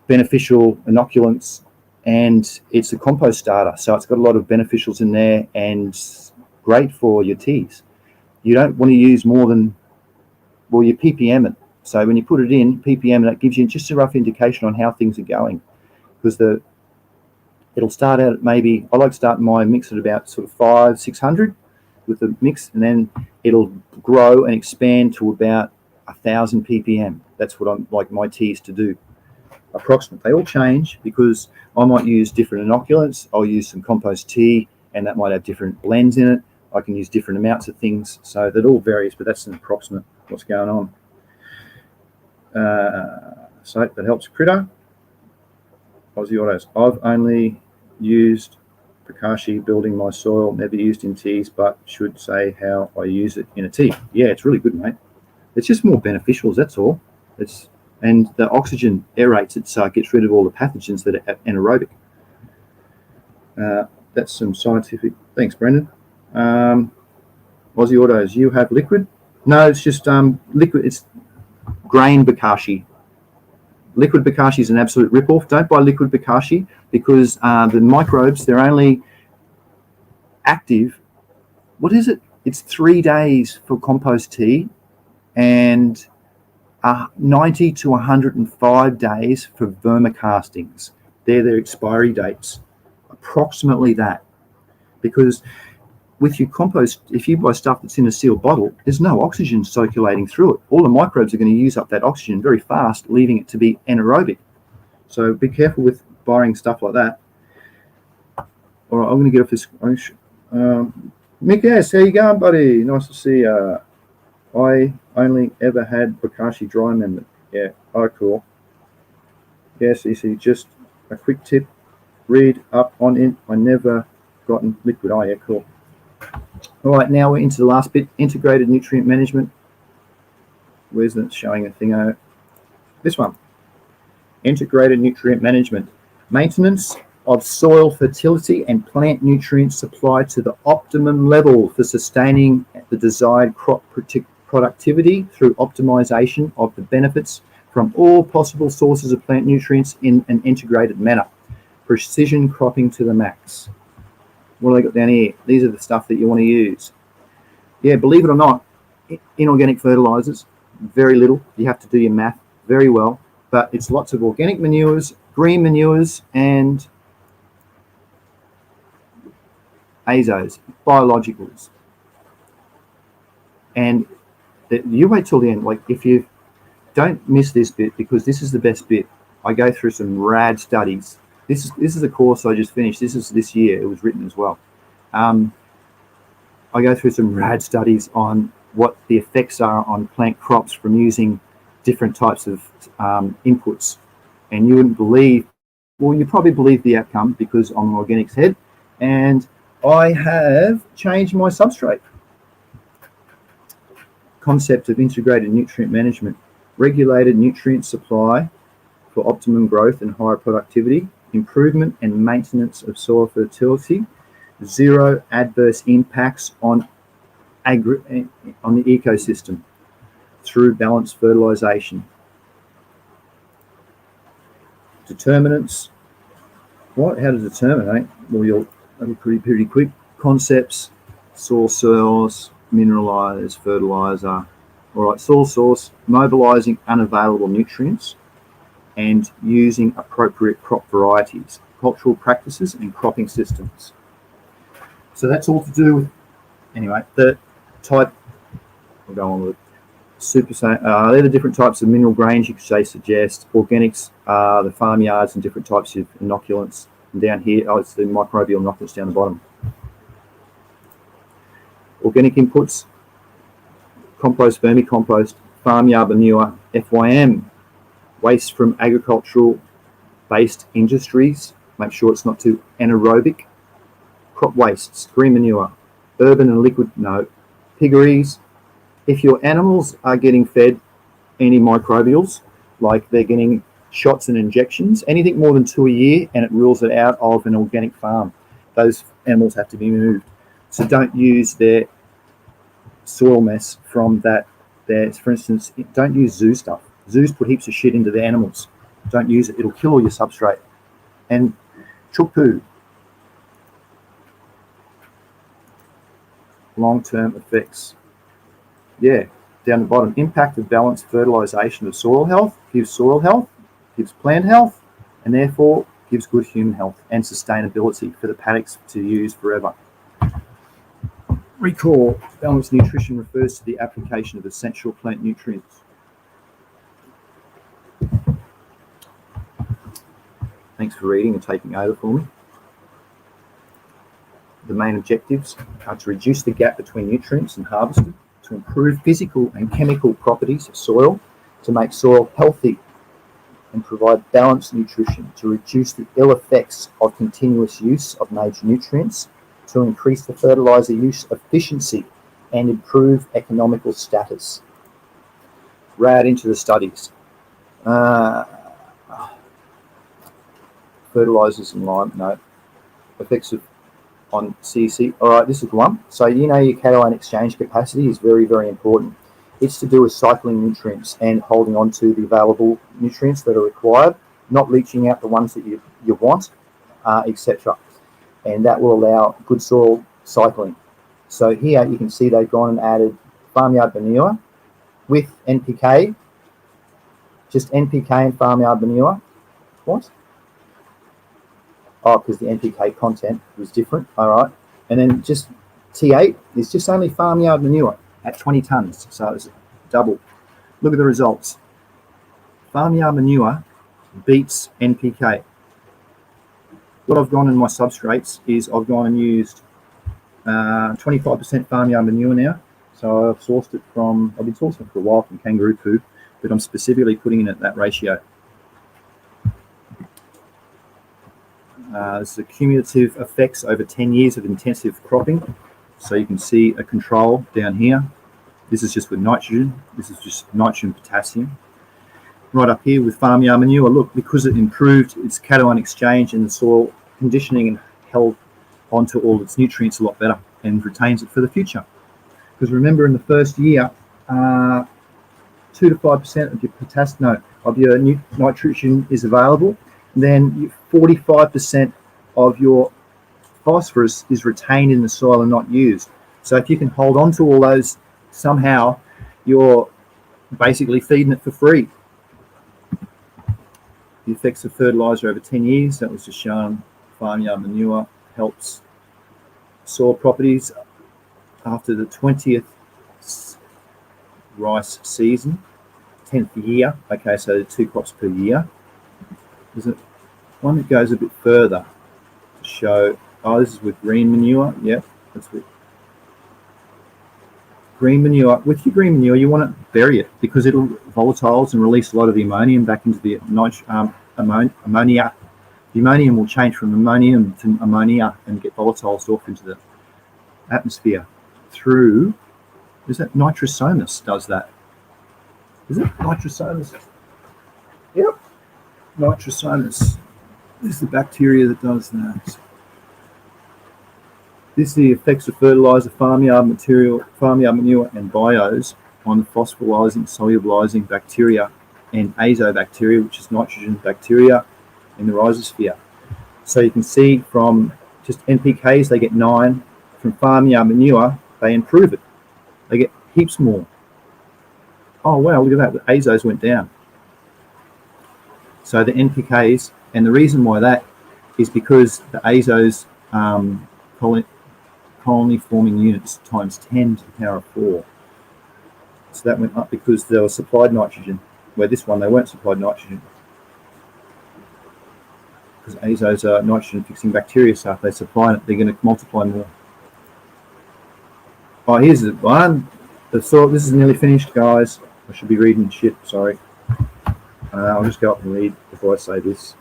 beneficial inoculants, and it's a compost starter. So it's got a lot of beneficials in there and great for your teas. You don't want to use more than, well, you ppm it. So when you put it in, ppm, that gives you just a rough indication on how things are going. Because it'll start out at maybe, I like starting my mix at about sort of 500-600 with the mix, and then it'll grow and expand to about 1,000 ppm. That's what I like my teas to do. Approximate. They all change because I might use different inoculants. I'll use some compost tea, and that might have different blends in it. I can use different amounts of things, so that all varies, but that's an approximate what's going on. So that helps Critter. Aussie Autos. I've only used Bokashi building my soil, never used in teas, but should say how I use it in a tea. Yeah, it's really good, mate. It's just more beneficials, that's all. And the oxygen aerates it, so it gets rid of all the pathogens that are anaerobic. That's some scientific. Thanks, Brendan. Aussie Autos, you have liquid? No, it's just liquid. It's grain Bokashi. Liquid Bokashi is an absolute rip-off. Don't buy liquid Bokashi because the microbes, they're only active. What is it? It's 3 days for compost tea and 90 to 105 days for vermicastings. They're their expiry dates. Approximately that. Because with your compost, if you buy stuff that's in a sealed bottle, there's no oxygen circulating through it. All the microbes are going to use up that oxygen very fast, leaving it to be anaerobic. So be careful with buying stuff like that. All right, I'm going to get off this. Mick S., how you going, buddy? Nice to see you. I only ever had Bokashi dry amendment. Yeah, oh, cool. Yeah, CC, just a quick tip. Read up on it. I never gotten liquid. Oh, yeah, cool. All right, now we're into the last bit, integrated nutrient management. Where's it showing a thing out? This one. Integrated nutrient management. Maintenance of soil fertility and plant nutrient supply to the optimum level for sustaining the desired crop productivity through optimization of the benefits from all possible sources of plant nutrients in an integrated manner. Precision cropping to the max. What have I got down here? These are the stuff that you want to use. Yeah, believe it or not, inorganic fertilizers, very little. You have to do your math very well, but it's lots of organic manures, green manures, and azos, biologicals. And you wait till the end. Like, if you don't miss this bit, because this is the best bit. I go through some rad studies. This is a course I just finished. This is this year. It was written as well. I go through some rad studies on what the effects are on plant crops from using different types of inputs. And you wouldn't believe, well, you probably believe the outcome because I'm an organics head, and I have changed my substrate. Concept of integrated nutrient management. Regulated nutrient supply for optimum growth and higher productivity. Improvement and maintenance of soil fertility, zero adverse impacts on the ecosystem through balanced fertilization. Determinants. What? How to determine, eh? Well, that'll be pretty quick. Concepts: soil source, mineralize, fertilizer. All right, soil source, mobilizing unavailable nutrients, and using appropriate crop varieties, cultural practices, and cropping systems. So that's all to do with, anyway, the type, we'll go on with it. They're the different types of mineral grains you could say suggest. Organics are the farmyards and different types of inoculants. And down here, it's the microbial inoculants down the bottom. Organic inputs, compost, vermicompost, farmyard manure, FYM, waste from agricultural-based industries. Make sure it's not too anaerobic. Crop wastes, green manure, urban and liquid, no. Piggeries. If your animals are getting fed antimicrobials, like they're getting shots and injections, anything more than 2 a year, and it rules it out of an organic farm, those animals have to be moved. So don't use their soil mess from that There's, for instance, don't use zoo stuff. Zoos put heaps of shit into their animals. Don't use it. It'll kill all your substrate. And chook poo. Long-term effects. Yeah, down the bottom. Impact of balanced fertilization of soil health. Gives soil health, gives plant health, and therefore gives good human health and sustainability for the paddocks to use forever. Recall, balanced nutrition refers to the application of essential plant nutrients. Thanks for reading and taking over for me. The main objectives are to reduce the gap between nutrients and harvested, to improve physical and chemical properties of soil, to make soil healthy and provide balanced nutrition, to reduce the ill effects of continuous use of major nutrients, to increase the fertilizer use efficiency and improve economical status. Right into the studies. Fertilizers and lime, no. Effects on CC. All right, this is one. So you know your cation exchange capacity is very, very important. It's to do with cycling nutrients and holding on to the available nutrients that are required, not leaching out the ones that you want, etc. And that will allow good soil cycling. So here you can see they've gone and added farmyard manure with NPK, just NPK and farmyard manure. What? Oh, because the NPK content was different. All right. And then just T8 is just only farmyard manure at 20 tonnes. So it's double. Look at the results. Farmyard manure beats NPK. What I've gone in my substrates is I've gone and used 25% farmyard manure now. So I've sourced it from, I've been sourcing it for a while from kangaroo poo, but I'm specifically putting in at that ratio. This is the cumulative effects over 10 years of intensive cropping. So you can see a control down here. This is just with nitrogen. This is just nitrogen, potassium. Right up here with farmyard manure, look, because it improved its cation exchange and the soil conditioning and held onto all its nutrients a lot better and retains it for the future. Because remember, in the first year, 2 to 5% of your potassium, no, of your nitrogen is available. Then 45% of your phosphorus is retained in the soil and not used. So if you can hold on to all those, somehow you're basically feeding it for free. The effects of fertilizer over 10 years, that was just shown. Farmyard manure helps soil properties after the 20th rice season, 10th year. Okay, so 2 crops per year. There's one that goes a bit further to show, oh, this is with green manure. Yep, that's with green manure. With your green manure, you want to bury it because it'll volatiles and release a lot of the ammonium back into the ammonia. The ammonium will change from ammonium to ammonia and get volatiles off into the atmosphere through, is that nitrosomus does that? Is it nitrosomus? Yep, nitrosomus. This is the bacteria that does that. This is the effects of fertilizer, farmyard manure, and bios on the phosphorylizing, solubilizing bacteria and azobacteria, which is nitrogen bacteria in the rhizosphere. So you can see from just NPKs, they get 9. From farmyard manure, they improve it. They get heaps more. Oh, wow, look at that. The azos went down. So the NPKs, and the reason why that is because the azos colony forming units times 10 to the power of 4. So that went up because they were supplied nitrogen, where this one they weren't supplied nitrogen. Because azos are nitrogen fixing bacteria, so if they supply it, they're going to multiply more. Oh, here's the one. This is nearly finished, guys. I should be reading shit, sorry. I'll just go up and read before I say this.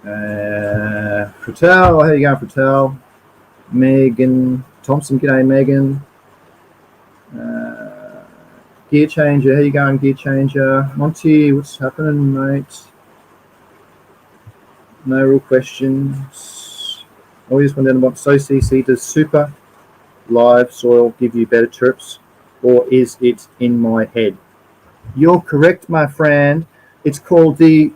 Fratel, how you going, Fratel? Megan Thompson, g'day, Megan. Gear Changer, how you going, Gear Changer? Monty, what's happening, mate? No real questions. I just went down and what AussyCC does super live soil give you better terps? or is it in my head? You're correct, my friend. It's called the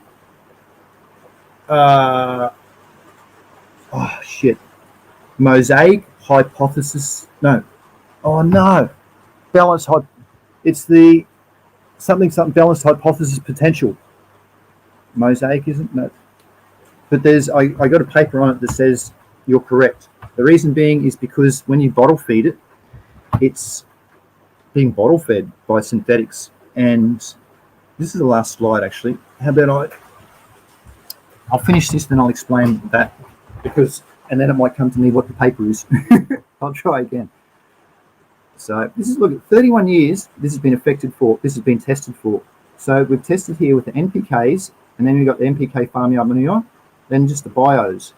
mosaic hypothesis. No. Oh no. It's the something balanced hypothesis potential. Mosaic, isn't it? No. But I got a paper on it that says you're correct. The reason being is because when you bottle feed it, it's being bottle fed by synthetics. And this is the last slide, actually. How about I'll finish this, then I'll explain that, and then it might come to me what the paper is. I'll try again. So this is, look, 31 years this has been tested for. So we've tested here with the NPKs, and then we've got the NPK farmyard manure, then just the bios.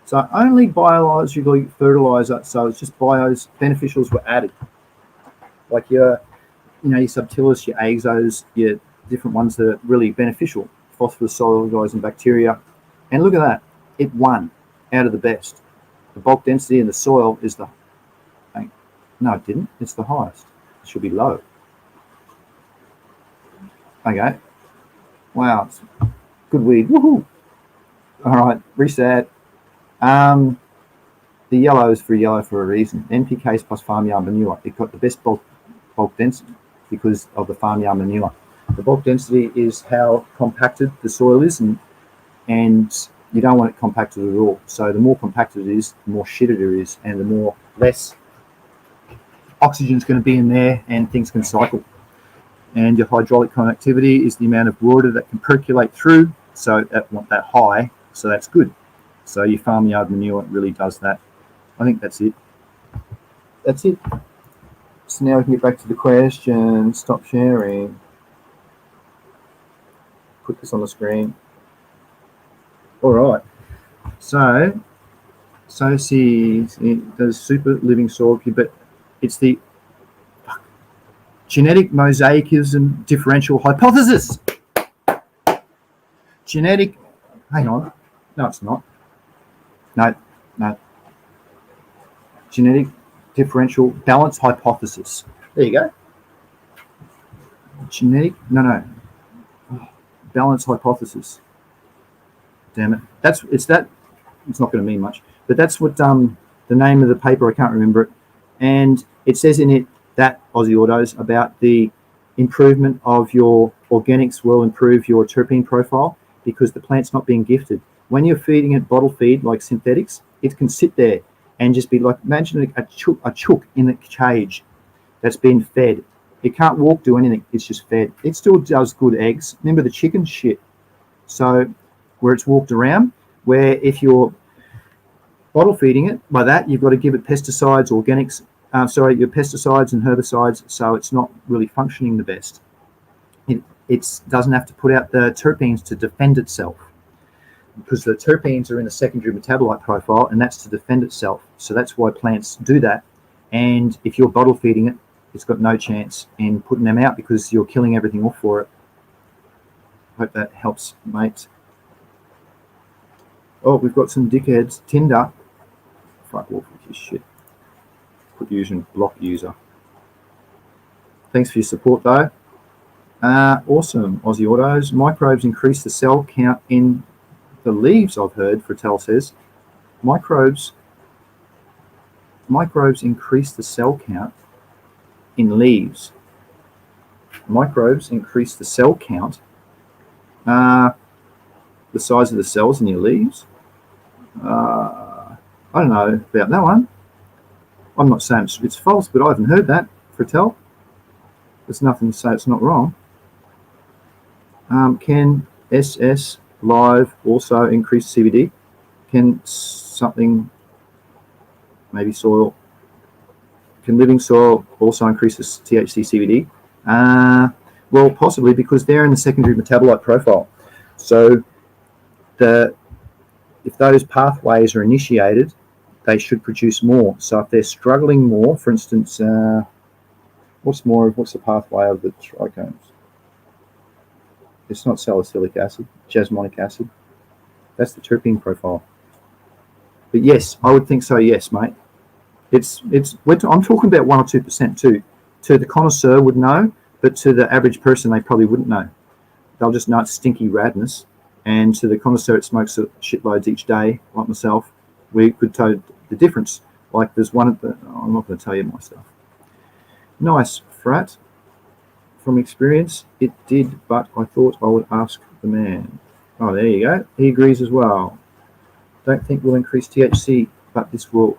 So only biological fertilizer, so it's just bios, beneficials were added. Like your subtilis, your axos, your different ones that are really beneficial, phosphorus solubilizing bacteria. And look at that, it won out of the best. The bulk density in the soil is no, it didn't. It's the highest. It should be low. Okay. Wow. It's good weed. Woohoo. All right. Reset. The yellow is yellow for a reason. NPKs plus farmyard manure. It got the best bulk density because of the farmyard manure. The bulk density is how compacted the soil is, and you don't want it compacted at all. So the more compacted it is, the more shit it is, and the more less oxygen is going to be in there, and things can cycle. And your hydraulic conductivity is the amount of water that can percolate through, so that want that high, so that's good. So your farmyard manure really does that. I think that's it. That's it. So now we can get back to the question. Stop sharing. Put this on the screen. All right. So see, it does super living soil, but it's the genetic mosaicism differential hypothesis. Hang on. No, it's not. No. Genetic differential balance hypothesis. There you go. Balance hypothesis. Damn it. It's not going to mean much, but that's what the name of the paper, I can't remember it. And it says in it that Aussie Autos about the improvement of your organics will improve your terpene profile because the plant's not being gifted. When you're feeding it bottle feed like synthetics, it can sit there and just be like, imagine a chook in a cage that's been fed. It can't walk, do anything. It's just fed. It still does good eggs. Remember the chicken shit. So where it's walked around, where if you're bottle feeding it by that, you've got to give it pesticides, organics, your pesticides and herbicides, so it's not really functioning the best. It doesn't have to put out the terpenes to defend itself, because the terpenes are in the secondary metabolite profile, and that's to defend itself. So that's why plants do that. And if you're bottle feeding it, it's got no chance in putting them out because you're killing everything off for it. Hope that helps, mate. Oh, we've got some dickheads. Tinder. Fuck off with your shit. Quit using block user. Thanks for your support, though. Awesome, Aussie Autos. Microbes increase the cell count in the leaves, I've heard, Fratel says. Microbes increase the cell count in leaves. Microbes increase the cell count. The size of the cells in your leaves. I don't know about that one. I'm not saying it's false, but I haven't heard that, Fratel. There's nothing to say it's not wrong. Can SS Live also increase CBD? Can something, maybe soil, can living soil also increase the THC CBD? Well, possibly, because they're in the secondary metabolite profile. So if those pathways are initiated, they should produce more. So if they're struggling more, for instance, what's the pathway of the trichomes? It's not salicylic acid, jasmonic acid. That's the terpene profile. But yes, I would think so. Yes, mate. I'm talking about 1 or 2% too. to the connoisseur would know, but to the average person, they probably wouldn't know. They'll just know it's stinky radness. And to the connoisseur, it smokes shitloads each day, like myself, we could tell the difference. Like there's one at the, I'm not going to tell you my stuff. Nice, frat. From experience, it did, but I thought I would ask the man. Oh, there you go. He agrees as well. Don't think we'll increase THC, but this will.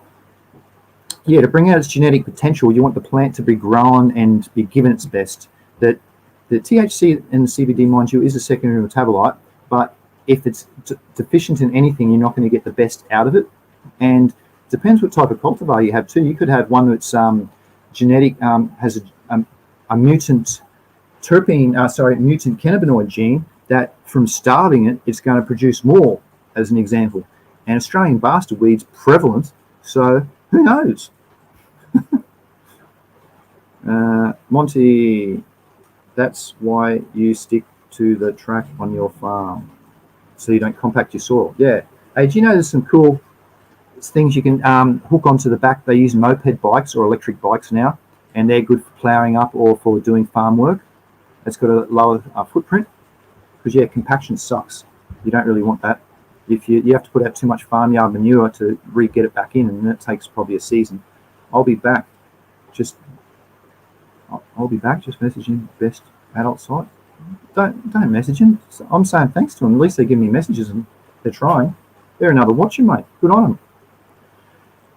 Yeah, to bring out its genetic potential, you want the plant to be grown and be given its best. That the THC and the CBD, mind you, is a secondary metabolite, but if it's deficient in anything, you're not going to get the best out of it. And it depends what type of cultivar you have too. You could have one that's genetic, has a mutant mutant cannabinoid gene that from starving it, it's going to produce more, as an example. And Australian bastard weed's prevalent, so who knows? Monty, that's why you stick to the track on your farm, so you don't compact your soil. Yeah. Hey, do you know there's some cool things you can hook onto the back? They use moped bikes or electric bikes now, and they're good for ploughing up or for doing farm work. It's got a lower footprint, because yeah, compaction sucks. You don't really want that. If you have to put out too much farmyard manure to get it back in, and that takes probably a season. I'll be back. Just messaging best adult site. Don't message him. I'm saying thanks to them. At least they give me messages and they're trying. They're another watcher, mate. Good on them.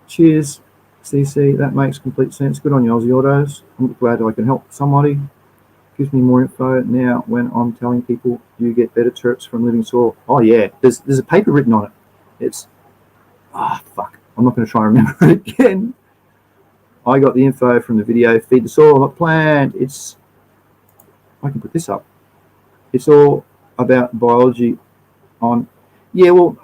Cheers, CC. That makes complete sense. Good on you, Aussie Autos. I'm glad I can help somebody. Gives me more info now when I'm telling people you get better terps from living soil. Oh yeah, there's a paper written on it. It's fuck. I'm not going to try and remember it again. I got the info from the video. Feed the soil, not plant. I can put this up. It's all about biology. Yeah. Well,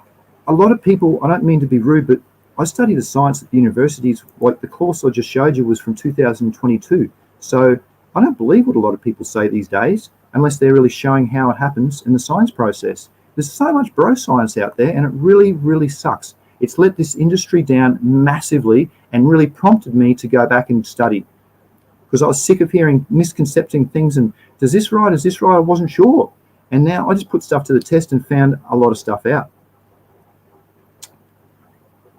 a lot of people. I don't mean to be rude, but I study the science at the universities. Like the course I just showed you was from 2022. So I don't believe what a lot of people say these days, unless they're really showing how it happens in the science process. There's so much bro science out there, and it really, really sucks. It's let this industry down massively and really prompted me to go back and study, because I was sick of hearing misconcepting things and is this right? I wasn't sure. And now I just put stuff to the test and found a lot of stuff out.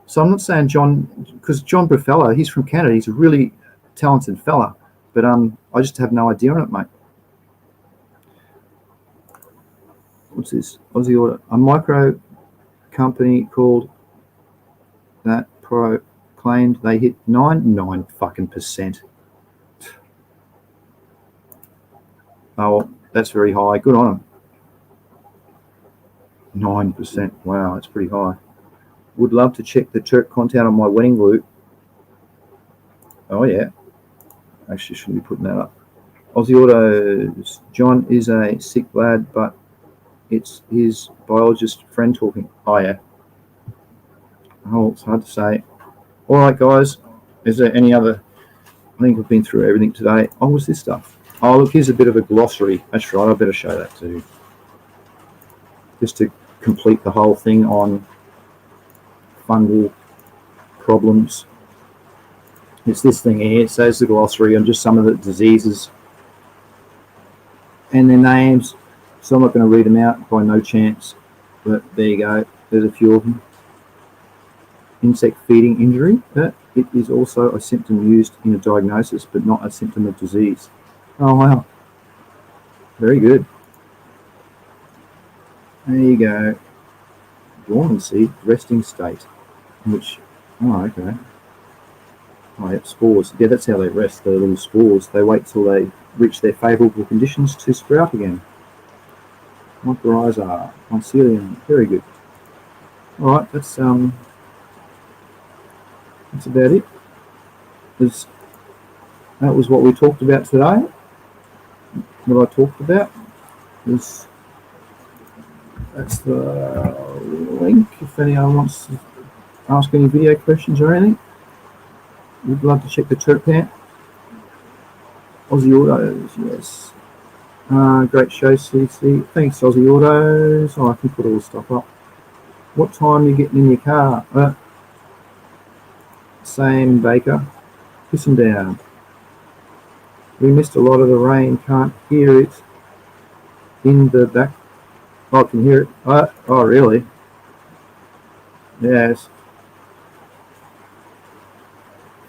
So I'm not saying John, because John Bruffello, he's from Canada, he's a really talented fella. But I just have no idea on it, mate. What's this? Aussie Auto. A micro company called that proclaimed they hit 9 fucking %. Oh, well, that's very high. Good on them. 9%. Wow, that's pretty high. Would love to check the terp content on my wedding glue. Oh yeah. Actually, shouldn't be putting that up. Aussie Autos. John is a sick lad, but it's his biologist friend talking. Oh, yeah. Oh, it's hard to say. All right, guys. Is there any other? I think we've been through everything today. Oh, what's this stuff? Oh, look, here's a bit of a glossary. That's right. I better show that too. Just to complete the whole thing on fungal problems. It's this thing here. It says the glossary on just some of the diseases and their names. So I'm not going to read them out by no chance. But there you go. There's a few of them. Insect feeding injury. It is also a symptom used in a diagnosis, but not a symptom of disease. Oh, wow. Very good. There you go. Dormancy, resting state. Which, oh, okay. Oh, yep, spores. Yeah, that's how they rest, the little spores. They wait till they reach their favourable conditions to sprout again. Mycorrhiza, mycelium, very good. All right, that's about it. That was what we talked about today. What I talked about was, that's the link if anyone wants to ask any video questions or anything. We'd love to check the terp count. Aussie Autos, yes. Great show, CC. Thanks, Aussie Autos. Oh, I can put all the stuff up. What time are you getting in your car? Same Baker. Piss them down. We missed a lot of the rain. Can't hear it in the back. Oh, I can hear it. Oh, really? Yes.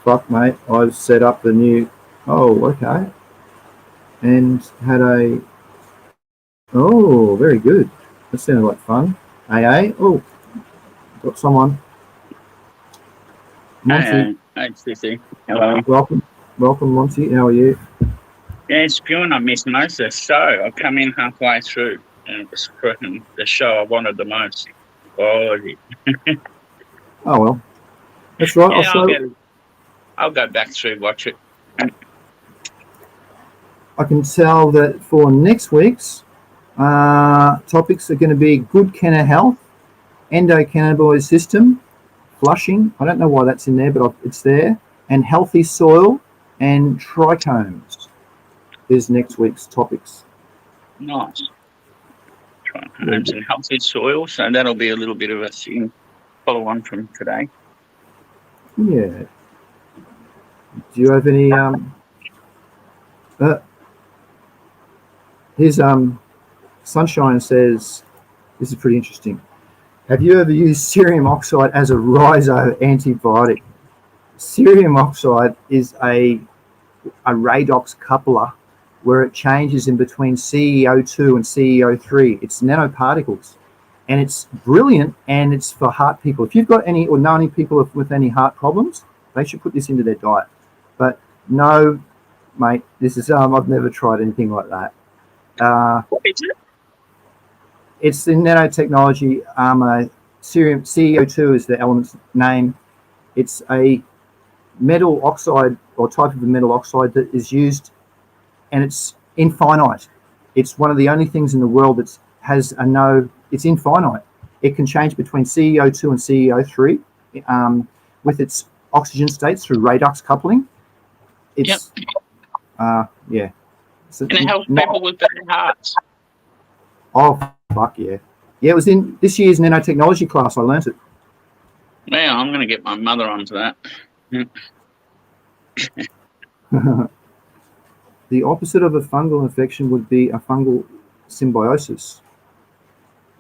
Fuck, mate. I've set up the new. Oh, okay. And had a. Oh, very good. That sounded like fun. AA. Oh, got someone. Monty. Hi, CC. Hello. Welcome, Monty. How are you? Yeah, it's good. I missed most of the show. I come in halfway through, and it was freaking the show I wanted the most. Quality. Oh well, that's right. Yeah, I'll go back through, watch it. I can tell that for next week's topics are going to be good canna health, endocannabinoid system, flushing. I don't know why that's in there, but it's there. And healthy soil and trichomes is next week's topics. Nice. Trichomes and healthy soil, so that'll be a little bit of a thing. Follow on from today. Yeah. Do you have any? Here's Sunshine says, this is pretty interesting. Have you ever used cerium oxide as a rhizo antibiotic? Cerium oxide is a redox coupler where it changes in between CEO2 and CEO3. It's nanoparticles, and it's brilliant, and it's for heart people. If you've got any or know any people with any heart problems, they should put this into their diet. But no, mate, this is I've never tried anything like that. What is it? It's the nanotechnology. Cerium CEO2 is the element's name. It's a metal oxide or type of a metal oxide that is used, and it's infinite. It's one of the only things in the world that has a no. It's infinite. It can change between CEO2 and CEO3 with its oxygen states through redox coupling. It's yeah. So, and it helps people with bad hearts. Oh fuck yeah! Yeah, it was in this year's nanotechnology class. I learnt it. Yeah, I'm going to get my mother onto that. The opposite of a fungal infection would be a fungal symbiosis.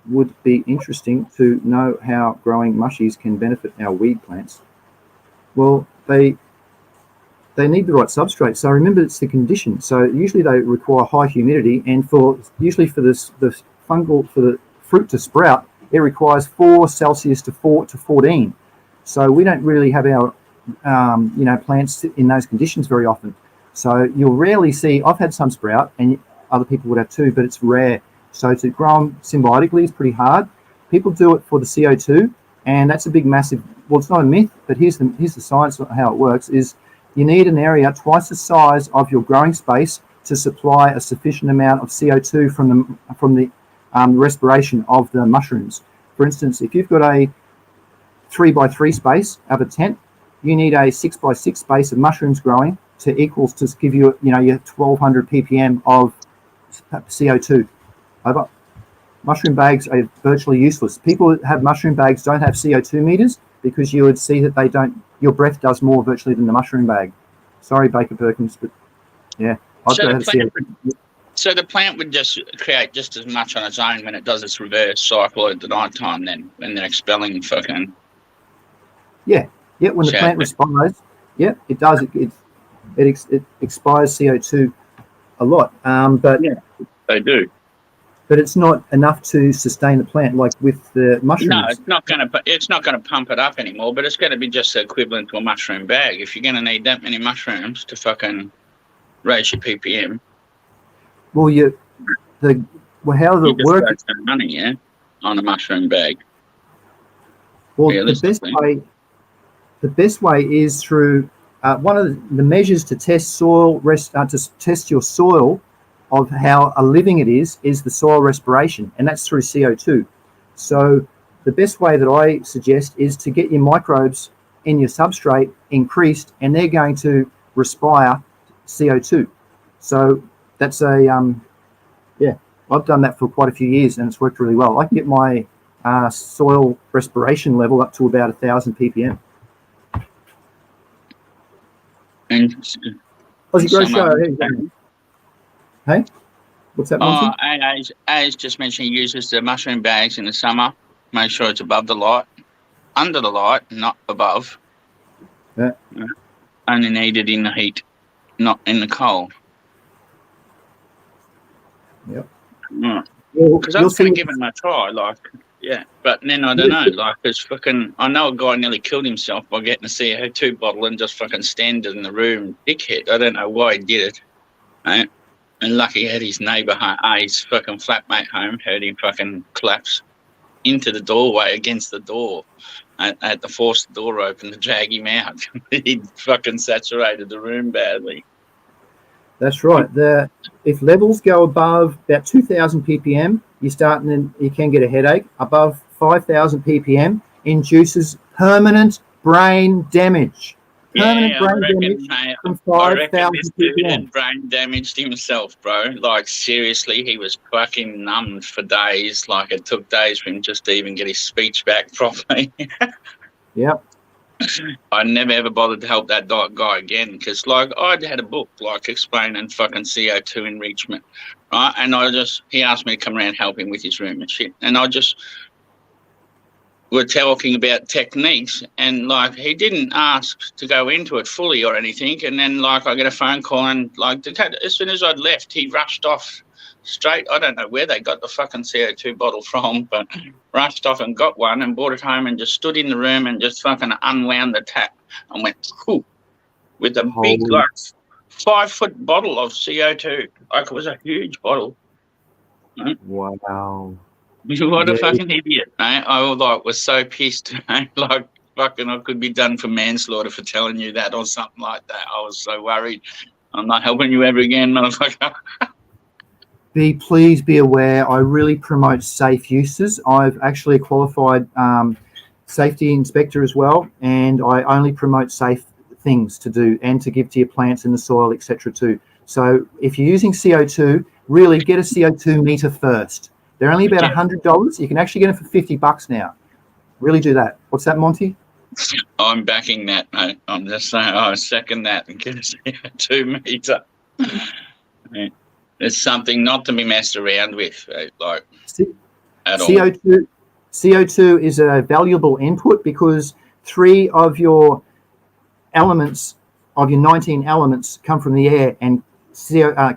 Would be interesting to know how growing mushies can benefit our weed plants. Well, they need the right substrate. So remember, it's the condition. So usually they require high humidity, and usually for the fruit to sprout, it requires 4 Celsius to 14. So we don't really have our plants in those conditions very often. So you'll rarely see. I've had some sprout, and other people would have too, but it's rare. So to grow them symbiotically is pretty hard. People do it for the CO2, and that's a big, massive. Well, it's not a myth, but here's the science of how it works. Is you need an area twice the size of your growing space to supply a sufficient amount of CO2 from the respiration of the mushrooms. For instance, if you've got a 3x3 space of a tent, you need a 6x6 space of mushrooms growing to give you your 1200 ppm of CO2. Over. Mushroom bags are virtually useless. People that have mushroom bags don't have CO2 meters because you would see that your breath does more virtually than the mushroom bag. Sorry, Baker Perkins, but yeah. So the plant would just create just as much on its own when it does its reverse cycle at the night time then, when they're expelling fucking... Yeah, when the plant responds, it does. It expires CO2 a lot, but... Yeah, they do. But it's not enough to sustain the plant like with the mushrooms. No, it's not going to pump it up anymore, but it's going to be just equivalent to a mushroom bag. If you're going to need that many mushrooms to fucking raise your ppm. Well, how does it work? Some money, on a mushroom bag. Well, the best way is through one of the measures to test to test your soil of how living it is the soil respiration, and that's through CO2. So the best way that I suggest is to get your microbes in your substrate increased, and they're going to respire CO2. So that's I've done that for quite a few years, and it's worked really well. I can get my soil respiration level up to about 1000 ppm. And Aussie Grow Some Show. of Hey, them- hey, what's that, Monty? As just mentioned, he uses the mushroom bags in the summer. Make sure it's above the light, under the light, not above. Yeah. Only needed in the heat, not in the cold. Yep. Yeah. Well, Because I'm going to give him a try, like, yeah. But then I don't know, like, it's fucking. I know a guy nearly killed himself by getting a CO2 bottle and just fucking standing in the room, dickhead. I don't know why he did it, right? And lucky he had his neighbour, his fucking flatmate home, heard him fucking collapse into the doorway against the door. I had to force the door open to drag him out. He'd fucking saturated the room badly. That's right. If levels go above about 2,000 ppm, you can get a headache. Above 5,000 ppm induces permanent brain damage. Permanent brain damage from 5,000 this dude ppm. had brain damaged himself, bro. Like, seriously, he was fucking numbed for days. Like, it took days for him just to even get his speech back properly. Yep. I never ever bothered to help that guy again because, like, I'd had a book, like, explaining fucking CO2 enrichment, right? And he asked me to come around and help him with his room and shit. And we're talking about techniques, and, like, he didn't ask to go into it fully or anything. And then, like, I get a phone call, and, like, as soon as I'd left, he rushed off straight. I don't know where they got the fucking CO2 bottle from, but rushed off and got one and brought it home and just stood in the room and just fucking unwound the tap and went, whoo, with a big, like, 5-foot bottle of CO2. Like, it was a huge bottle. Right? Wow. What a fucking idiot, mate. I was so pissed, mate. Like, fucking, I could be done for manslaughter for telling you that or something like that. I was so worried. I'm not helping you ever again, motherfucker. Please be aware, I really promote safe uses. I've actually a qualified safety inspector as well, and I only promote safe things to do and to give to your plants in the soil, etc. too. So if you're using CO2, really get a CO2 meter first. They're only about $100. You can actually get them for $50 now. Really do that. What's that, Monty? I'm backing that, mate. I'm just saying, I second that and get a CO2 meter. It's something not to be messed around with, like, at all. CO2 is a valuable input because 3 of your elements, of your 19 elements, come from the air, and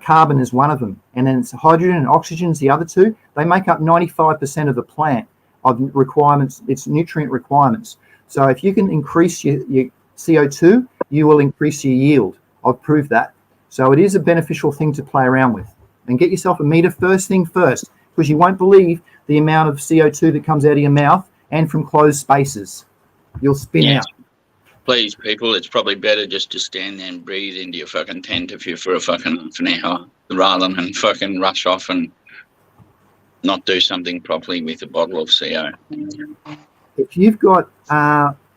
carbon is one of them. And then it's hydrogen and oxygen is the other 2. They make up 95% of the plant of requirements, its nutrient requirements. So if you can increase your CO2, you will increase your yield. I've proved that. So it is a beneficial thing to play around with. And get yourself a meter first thing first, because you won't believe the amount of CO2 that comes out of your mouth and from closed spaces. You'll spin out. Please, people, it's probably better just to stand there and breathe into your fucking tent if you're for a fucking half an hour, rather than fucking rush off and not do something properly with a bottle of CO. If you've got,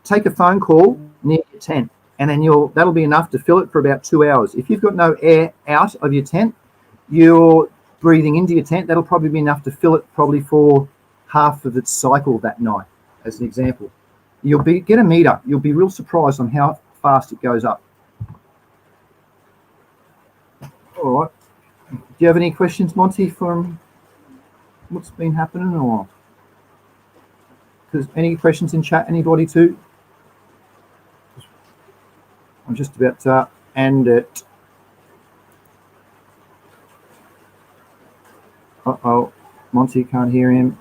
take a phone call near your tent, and then that'll be enough to fill it for about 2 hours. If you've got no air out of your tent, you're breathing into your tent, that'll probably be enough to fill it probably for half of its cycle that night, as an example. Get a meter. You'll be real surprised on how fast it goes up. All right. Do you have any questions, Monty, from what's been happening, or any questions in chat? Anybody too? I'm just about to end it. Uh-oh, Monty, can't hear him.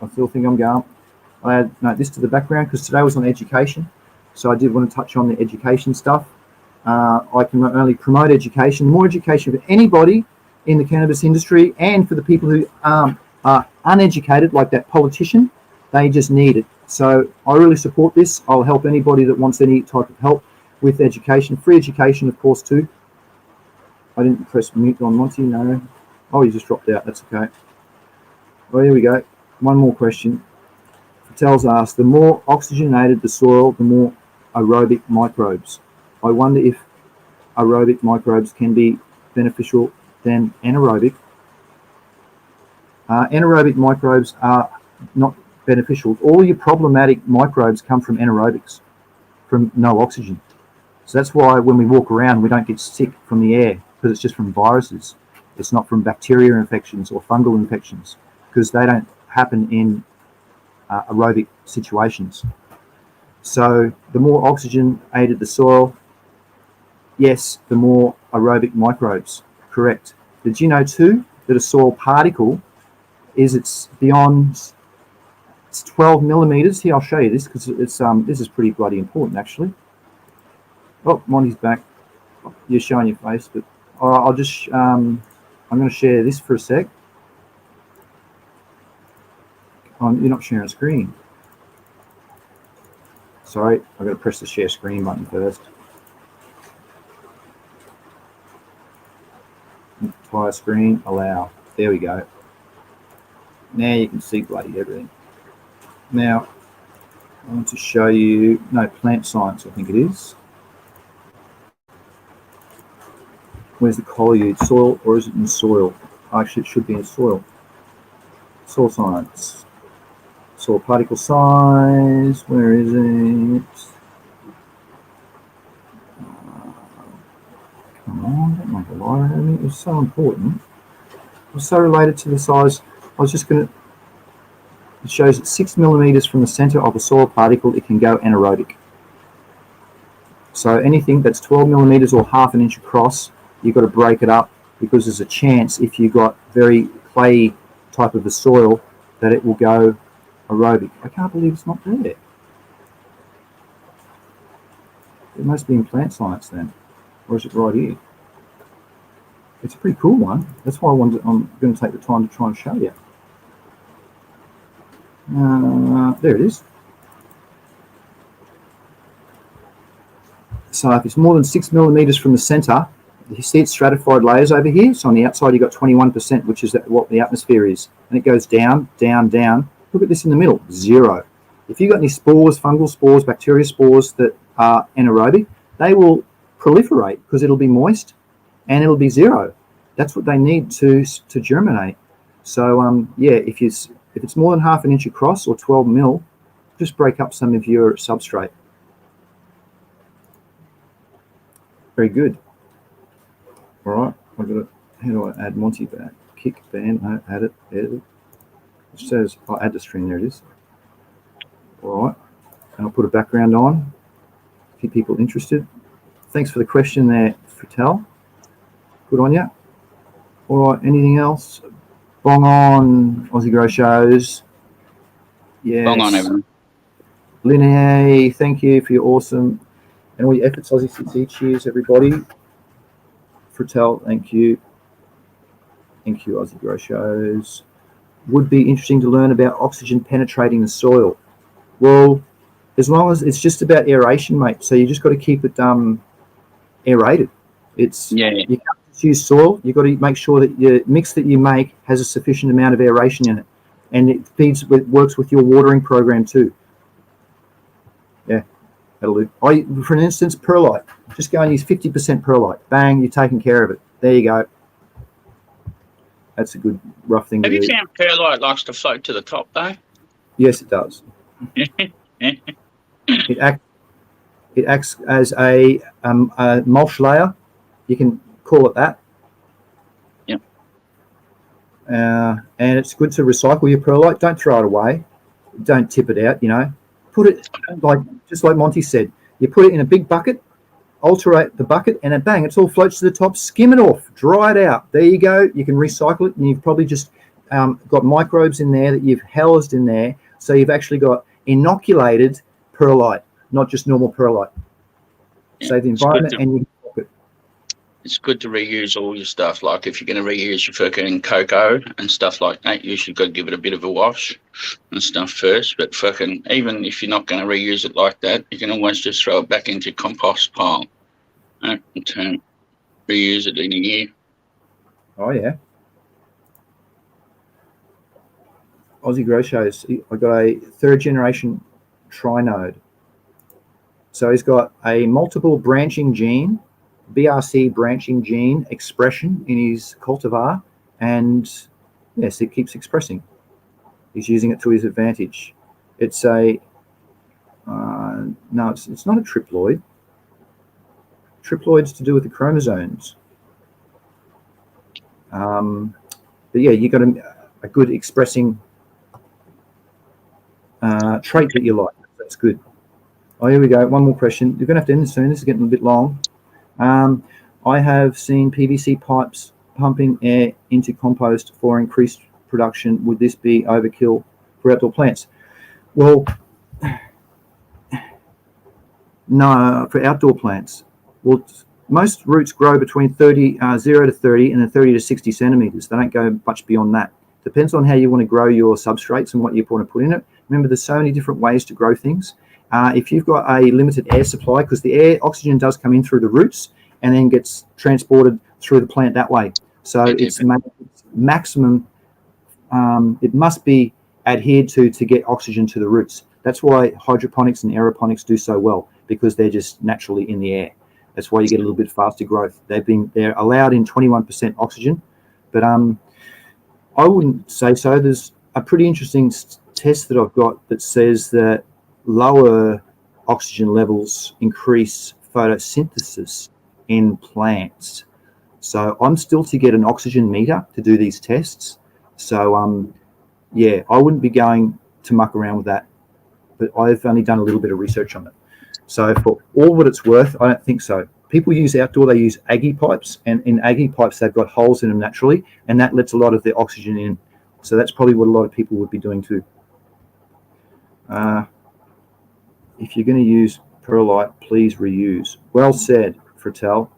I still think I'm going. I add this to the background because today was on education, so I did want to touch on the education stuff. I can not only promote education, more education for anybody in the cannabis industry, and for the people who are uneducated, like that politician. They just need it. So I really support this. I'll help anybody that wants any type of help with education, free education, of course, too. I didn't press mute on Monty, no. Oh, he just dropped out. That's okay. Well, here we go. One more question. Tells us the more oxygenated the soil, the more aerobic microbes. I wonder if aerobic microbes can be beneficial than anaerobic. Anaerobic microbes are not beneficial. All your problematic microbes come from anaerobics, from no oxygen. So that's why when we walk around, we don't get sick from the air, because it's just from viruses. It's not from bacteria infections or fungal infections, because they don't happen in aerobic situations. So the more oxygen aided the soil, yes, the more aerobic microbes. Correct. Did you know too that a soil particle it's 12 millimeters? Here, I'll show you this, because this is pretty bloody important actually. Oh, Monty's back. You're showing your face, but I'll just I'm going to share this for a sec. Oh, you're not sharing a screen. Sorry, I've got to press the share screen button first. Entire screen, allow. There we go. Now you can see bloody everything. Now, I want to show you, no, plant science, I think it is. Where's the collude? Soil, or is it in soil? Actually, it should be in soil. Soil science. Soil particle size, where is it? Come on, don't make a lie out of me. It was so important. It was so related to the size. I was just going to, it shows that 6 millimeters from the center of a soil particle, it can go anaerobic. So anything that's 12 millimeters or half an inch across, you've got to break it up, because there's a chance, if you've got very clayey type of a soil, that it will go aerobic. I can't believe it's not there. It must be in plant science then, or is it right here? It's a pretty cool one. That's why I'm going to take the time to try and show you. There it is. So if it's more than 6 millimeters from the center, you see it's stratified layers over here. So on the outside, you've got 21%, which is what the atmosphere is. And it goes down, down, down. Look at this in the middle, 0. If you've got any spores, fungal spores, bacteria spores that are anaerobic, they will proliferate because it'll be moist and it'll be 0. That's what they need to germinate. So yeah, if it's more than half an inch across or 12 mil, just break up some of your substrate. Very good. All right, I've got to, how do I add Monty back? Kick, ban, no, add it, edit it. It says, I'll add the string, there it is. All right, and I'll put a background on, keep people interested. Thanks for the question there, Fritel. Good on you. All right, anything else? Bong on, Aussie Grow Shows. Yes. Bong on, everyone. Linnea, thank you for your awesome and all your efforts, AussyCC. Cheers, everybody. Fritel, thank you. Thank you, Aussie Grow Shows. Would be interesting to learn about oxygen penetrating the soil. Well, as long as it's just about aeration, mate. So you just got to keep it aerated. It's you can't just use soil. You've got to make sure that your mix that you make has a sufficient amount of aeration in it, and it works with your watering program too. Yeah, that'll do. For instance, perlite. Just go and use 50% perlite. Bang, you're taking care of it. There you go. That's a good rough thing to do. Have you found perlite likes to float to the top though? Yes, it does. It acts as a mulch layer. You can call it that. Yep. And it's good to recycle your perlite. Don't throw it away. Don't tip it out. You know, put it just like Monty said. You put it in a big bucket, alterate the bucket, and then bang, it all floats to the top. Skim it off, dry it out. There you go. You can recycle it, and you've probably just got microbes in there that you've housed in there. So you've actually got inoculated perlite, not just normal perlite. Yeah, Save the environment and you it. It's good to reuse all your stuff. Like if you're going to reuse your fucking cocoa and stuff like that, you should go give it a bit of a wash and stuff first. But fucking, even if you're not going to reuse it like that, you can always just throw it back into your compost pile and reuse it in a year. Oh yeah. Aussie Grow Shows. I got a 3rd generation trinode. So he's got a multiple branching gene, BRC branching gene expression in his cultivar, and yes, it keeps expressing. He's using it to his advantage. It's a no, it's not a triploid. Triploids to do with the chromosomes. But yeah, you got a good expressing trait that you like. That's good. Oh, here we go. One more question. You're going to have to end this soon. This is getting a bit long. I have seen PVC pipes pumping air into compost for increased production. Would this be overkill for outdoor plants? Well, no, for outdoor plants. Well, most roots grow between 0 to 30 and then 30 to 60 centimeters. They don't go much beyond that. Depends on how you want to grow your substrates and what you want to put in it. Remember, there's so many different ways to grow things. If you've got a limited air supply, because the air oxygen does come in through the roots and then gets transported through the plant that way. So it's maximum. It must be adhered to get oxygen to the roots. That's why hydroponics and aeroponics do so well, because they're just naturally in the air. That's why you get a little bit faster growth. They're allowed in 21% oxygen, but I wouldn't say so. There's a pretty interesting test that I've got that says that lower oxygen levels increase photosynthesis in plants. So I'm still to get an oxygen meter to do these tests. So yeah, I wouldn't be going to muck around with that, but I've only done a little bit of research on it. So for all what it's worth, I don't think so. People use outdoor, they use Aggie pipes, and in Aggie pipes, they've got holes in them naturally, and that lets a lot of the oxygen in. So that's probably what a lot of people would be doing too. If you're going to use perlite, please reuse. Well said, Fratel.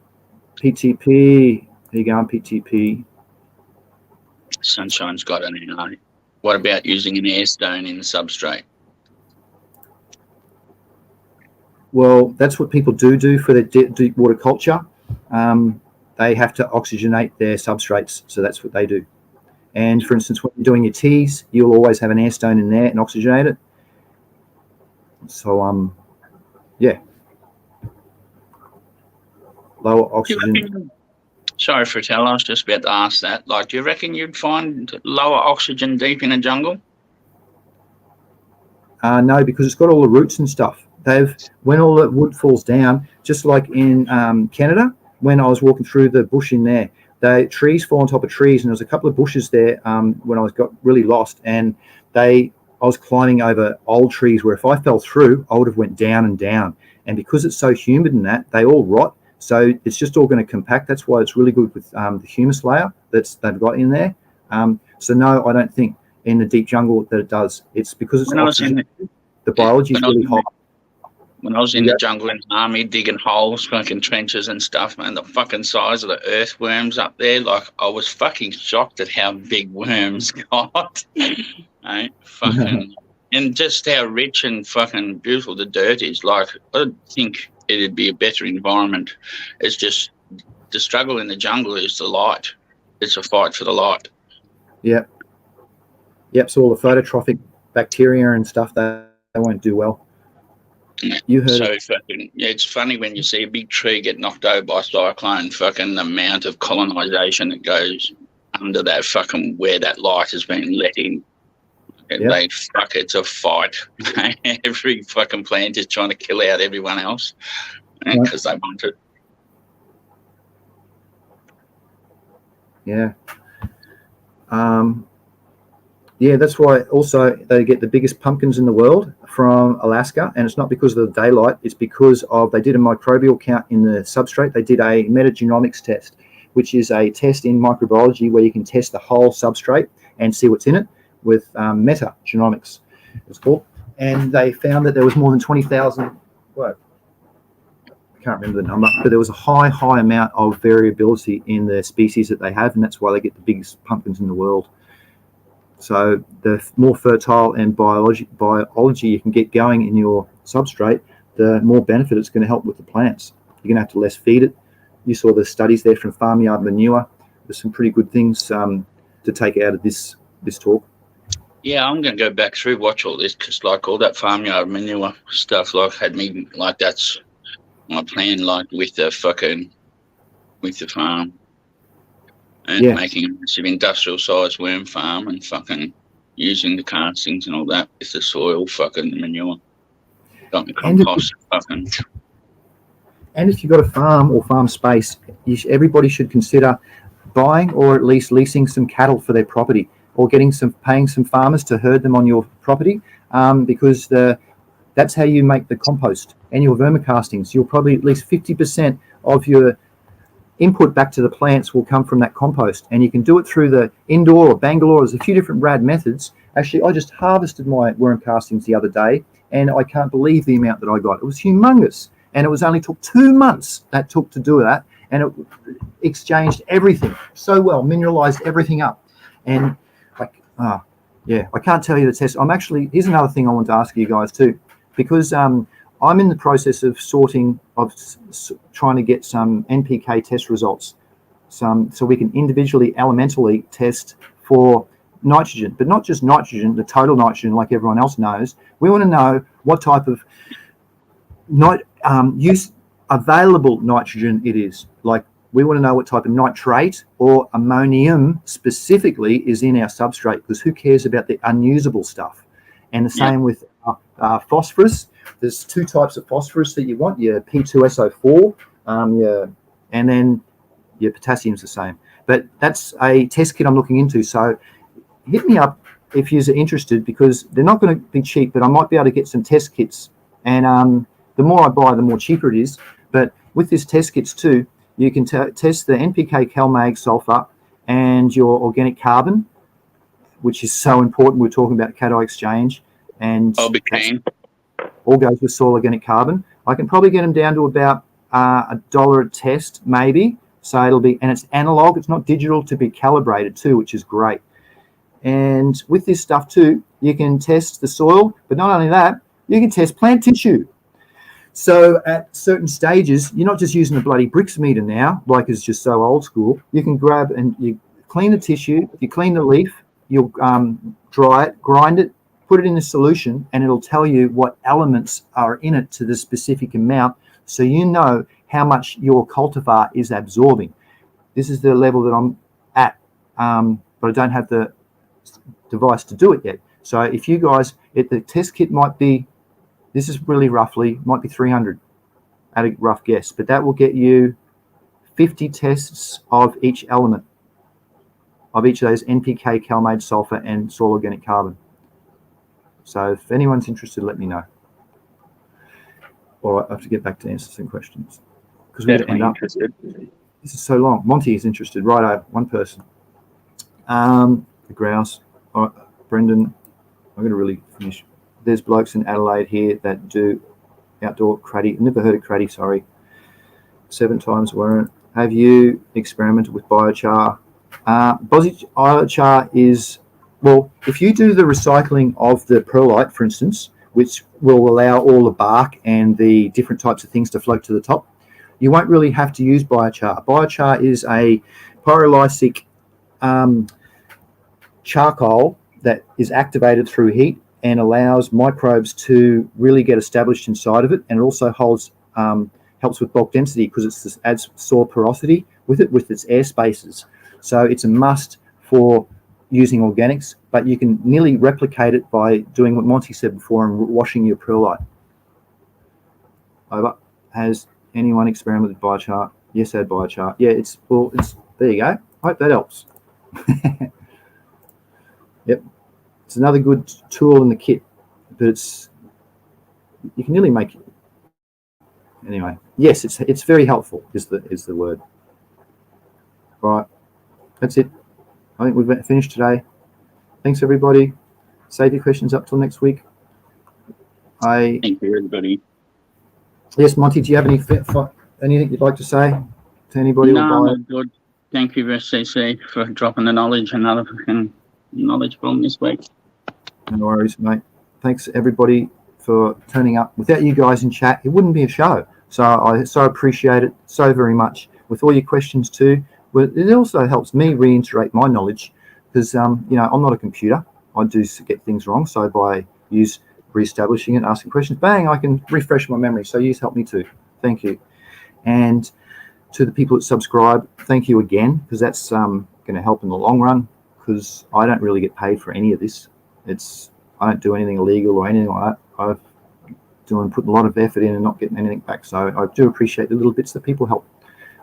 PTP, how you going, PTP? Sunshine's got an NI. What about using an air stone in the substrate? Well, that's what people do for their deep water culture. They have to oxygenate their substrates, so that's what they do. And for instance, when you're doing your teas, you'll always have an air stone in there and oxygenate it. So, yeah. Lower oxygen. Sorry, Fratel, I was just about to ask that. Like, do you reckon you'd find lower oxygen deep in a jungle? No, because it's got all the roots and stuff. When all the wood falls down, just like in Canada, when I was walking through the bush in there, the trees fall on top of trees, and there was a couple of bushes there when I got really lost, and I was climbing over old trees where if I fell through, I would have went down and down. And because it's so humid in that, they all rot. So it's just all going to compact. That's why it's really good with the humus layer they've got in there. So no, I don't think in the deep jungle that it does. It's because it's oxygen. The biology is really hot. When I was in the jungle in the army digging holes, fucking trenches and stuff, man, the fucking size of the earthworms up there, like, I was fucking shocked at how big worms got. Right? Fucking, and just how rich and fucking beautiful the dirt is. Like, I think it'd be a better environment. It's just the struggle in the jungle is the light. It's a fight for the light. Yep. So all the phototrophic bacteria and stuff, they won't do well. You heard so fucking, it's funny when you see a big tree get knocked over by a cyclone, fucking the amount of colonisation that goes under that fucking where that light has been let in. And it's a fight. Every fucking plant is trying to kill out everyone else because they want it. Yeah. Yeah, that's why also they get the biggest pumpkins in the world from Alaska, and it's not because of the daylight, it's because they did a microbial count in the substrate. They did a metagenomics test, which is a test in microbiology where you can test the whole substrate and see what's in it with metagenomics, it's called. And they found that there was more than 20,000, I can't remember the number, but there was a high amount of variability in the species that they have, and that's why they get the biggest pumpkins in the world. So the more fertile and biology you can get going in your substrate, the more benefit it's going to help with the plants. You're going to have to less feed it. You saw the studies there from farmyard manure. There's some pretty good things to take out of this talk. Yeah, I'm going to go back through, watch all this, because like all that farmyard manure stuff, like had me, like that's my plan, like with the farm. And making a massive industrial sized worm farm and fucking using the castings and all that with the soil, fucking manure. Got me compost, fucking. And if you've got a farm or farm space, everybody should consider buying or at least leasing some cattle for their property, or paying some farmers to herd them on your property, because that's how you make the compost and your vermicastings. You'll probably at least 50% of your input back to the plants will come from that compost, and you can do it through the indoor or Bangalore. There's a few different rad methods. Actually, I just harvested my worm castings the other day, and I can't believe the amount that I got. It was humongous, and it was only took 2 months that took to do that, and it exchanged everything so well, mineralized everything up. And I can't tell you the test. Here's another thing I want to ask you guys too, because I'm in the process of trying to get some NPK test results, so we can individually, elementally test for nitrogen, but not just nitrogen, the total nitrogen like everyone else knows. We want to know what type of available nitrogen it is. Like, we want to know what type of nitrate or ammonium specifically is in our substrate, because who cares about the unusable stuff? And the same with phosphorus. There's 2 types of phosphorus that you want, your P2SO4, and then your potassium's the same. But that's a test kit I'm looking into. So hit me up if you're interested, because they're not going to be cheap, but I might be able to get some test kits. And the more I buy, the more cheaper it is. But with this test kits too, you can test the NPK, CalMag, sulfur, and your organic carbon, which is so important. We're talking about cation exchange, and all goes with soil organic carbon. I can probably get them down to about $1 a test, maybe. So and it's analog, it's not digital, to be calibrated too, which is great. And with this stuff too, you can test the soil, but not only that, you can test plant tissue. So at certain stages, you're not just using a bloody bricks meter now, like it's just so old school. You can grab and you clean the tissue, you clean the leaf, you'll dry it, grind it, put it in a solution, and it'll tell you what elements are in it to the specific amount, so you know how much your cultivar is absorbing. This is the level that I'm at, but I don't have the device to do it yet. So if you guys, the test kit might be, this is really roughly, might be 300 at a rough guess, but that will get you 50 tests of each element, of each of those NPK, CalMag, sulfur, and soil organic carbon. So if anyone's interested, let me know. Or I have to get back to answer some questions, because we end up. This is so long. Monty is interested. Right, one person. The grouse. All right, Brendan, I'm going to really finish. There's blokes in Adelaide here that do outdoor craddy. Never heard of craddy, sorry. 7 times weren't. Have you experimented with biochar? Biochar is, well, if you do the recycling of the perlite, for instance, which will allow all the bark and the different types of things to float to the top, you won't really have to use biochar. Biochar is a pyrolytic charcoal that is activated through heat and allows microbes to really get established inside of it, and it also helps with bulk density, because it adds soil porosity with its air spaces. So it's a must for using organics, but you can nearly replicate it by doing what Monty said before and washing your perlite. Over. Has anyone experimented with biochar? Yes, I had biochar. Yeah, there you go. I hope that helps. Yep. It's another good tool in the kit, but you can nearly make it. Anyway, yes, it's very helpful is the word. Right. That's it. I think we've finished today. Thanks, everybody. Save your questions up till next week. Thank you, everybody. Yes, Monty, do you have anything you'd like to say to anybody? No, I'm good. Thank you, SCC, for dropping the knowledge and other fucking knowledge bomb this week. No worries, mate. Thanks, everybody, for turning up. Without you guys in chat, it wouldn't be a show. So I so appreciate it so very much. With all your questions too. But it also helps me reiterate my knowledge, because I'm not a computer. I do get things wrong. So by reestablishing it, asking questions, bang, I can refresh my memory. So you help me too. Thank you. And to the people that subscribe, thank you again, because that's going to help in the long run, because I don't really get paid for any of this. I don't do anything illegal or anything like that. putting a lot of effort in and not getting anything back. So I do appreciate the little bits that people help.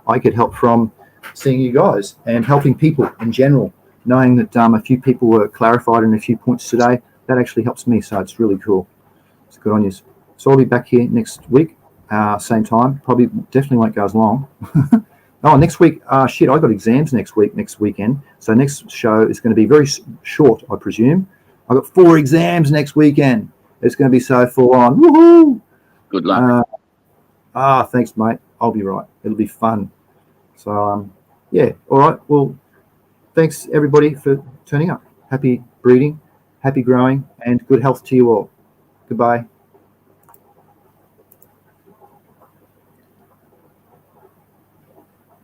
I get help from seeing you guys and helping people in general, knowing that a few people were clarified in a few points today. That actually helps me, so it's really cool. It's good on you. So I'll be back here next week, same time. Probably definitely won't go as long. Oh, next week, I got exams next weekend. So next show is going to be very short, I presume. I got 4 exams next weekend. It's going to be so full on. Woohoo! Good luck. Thanks, mate. I'll be right. It'll be fun. So, yeah. All right. Well, thanks everybody for turning up. Happy breeding, happy growing, and good health to you all. Goodbye.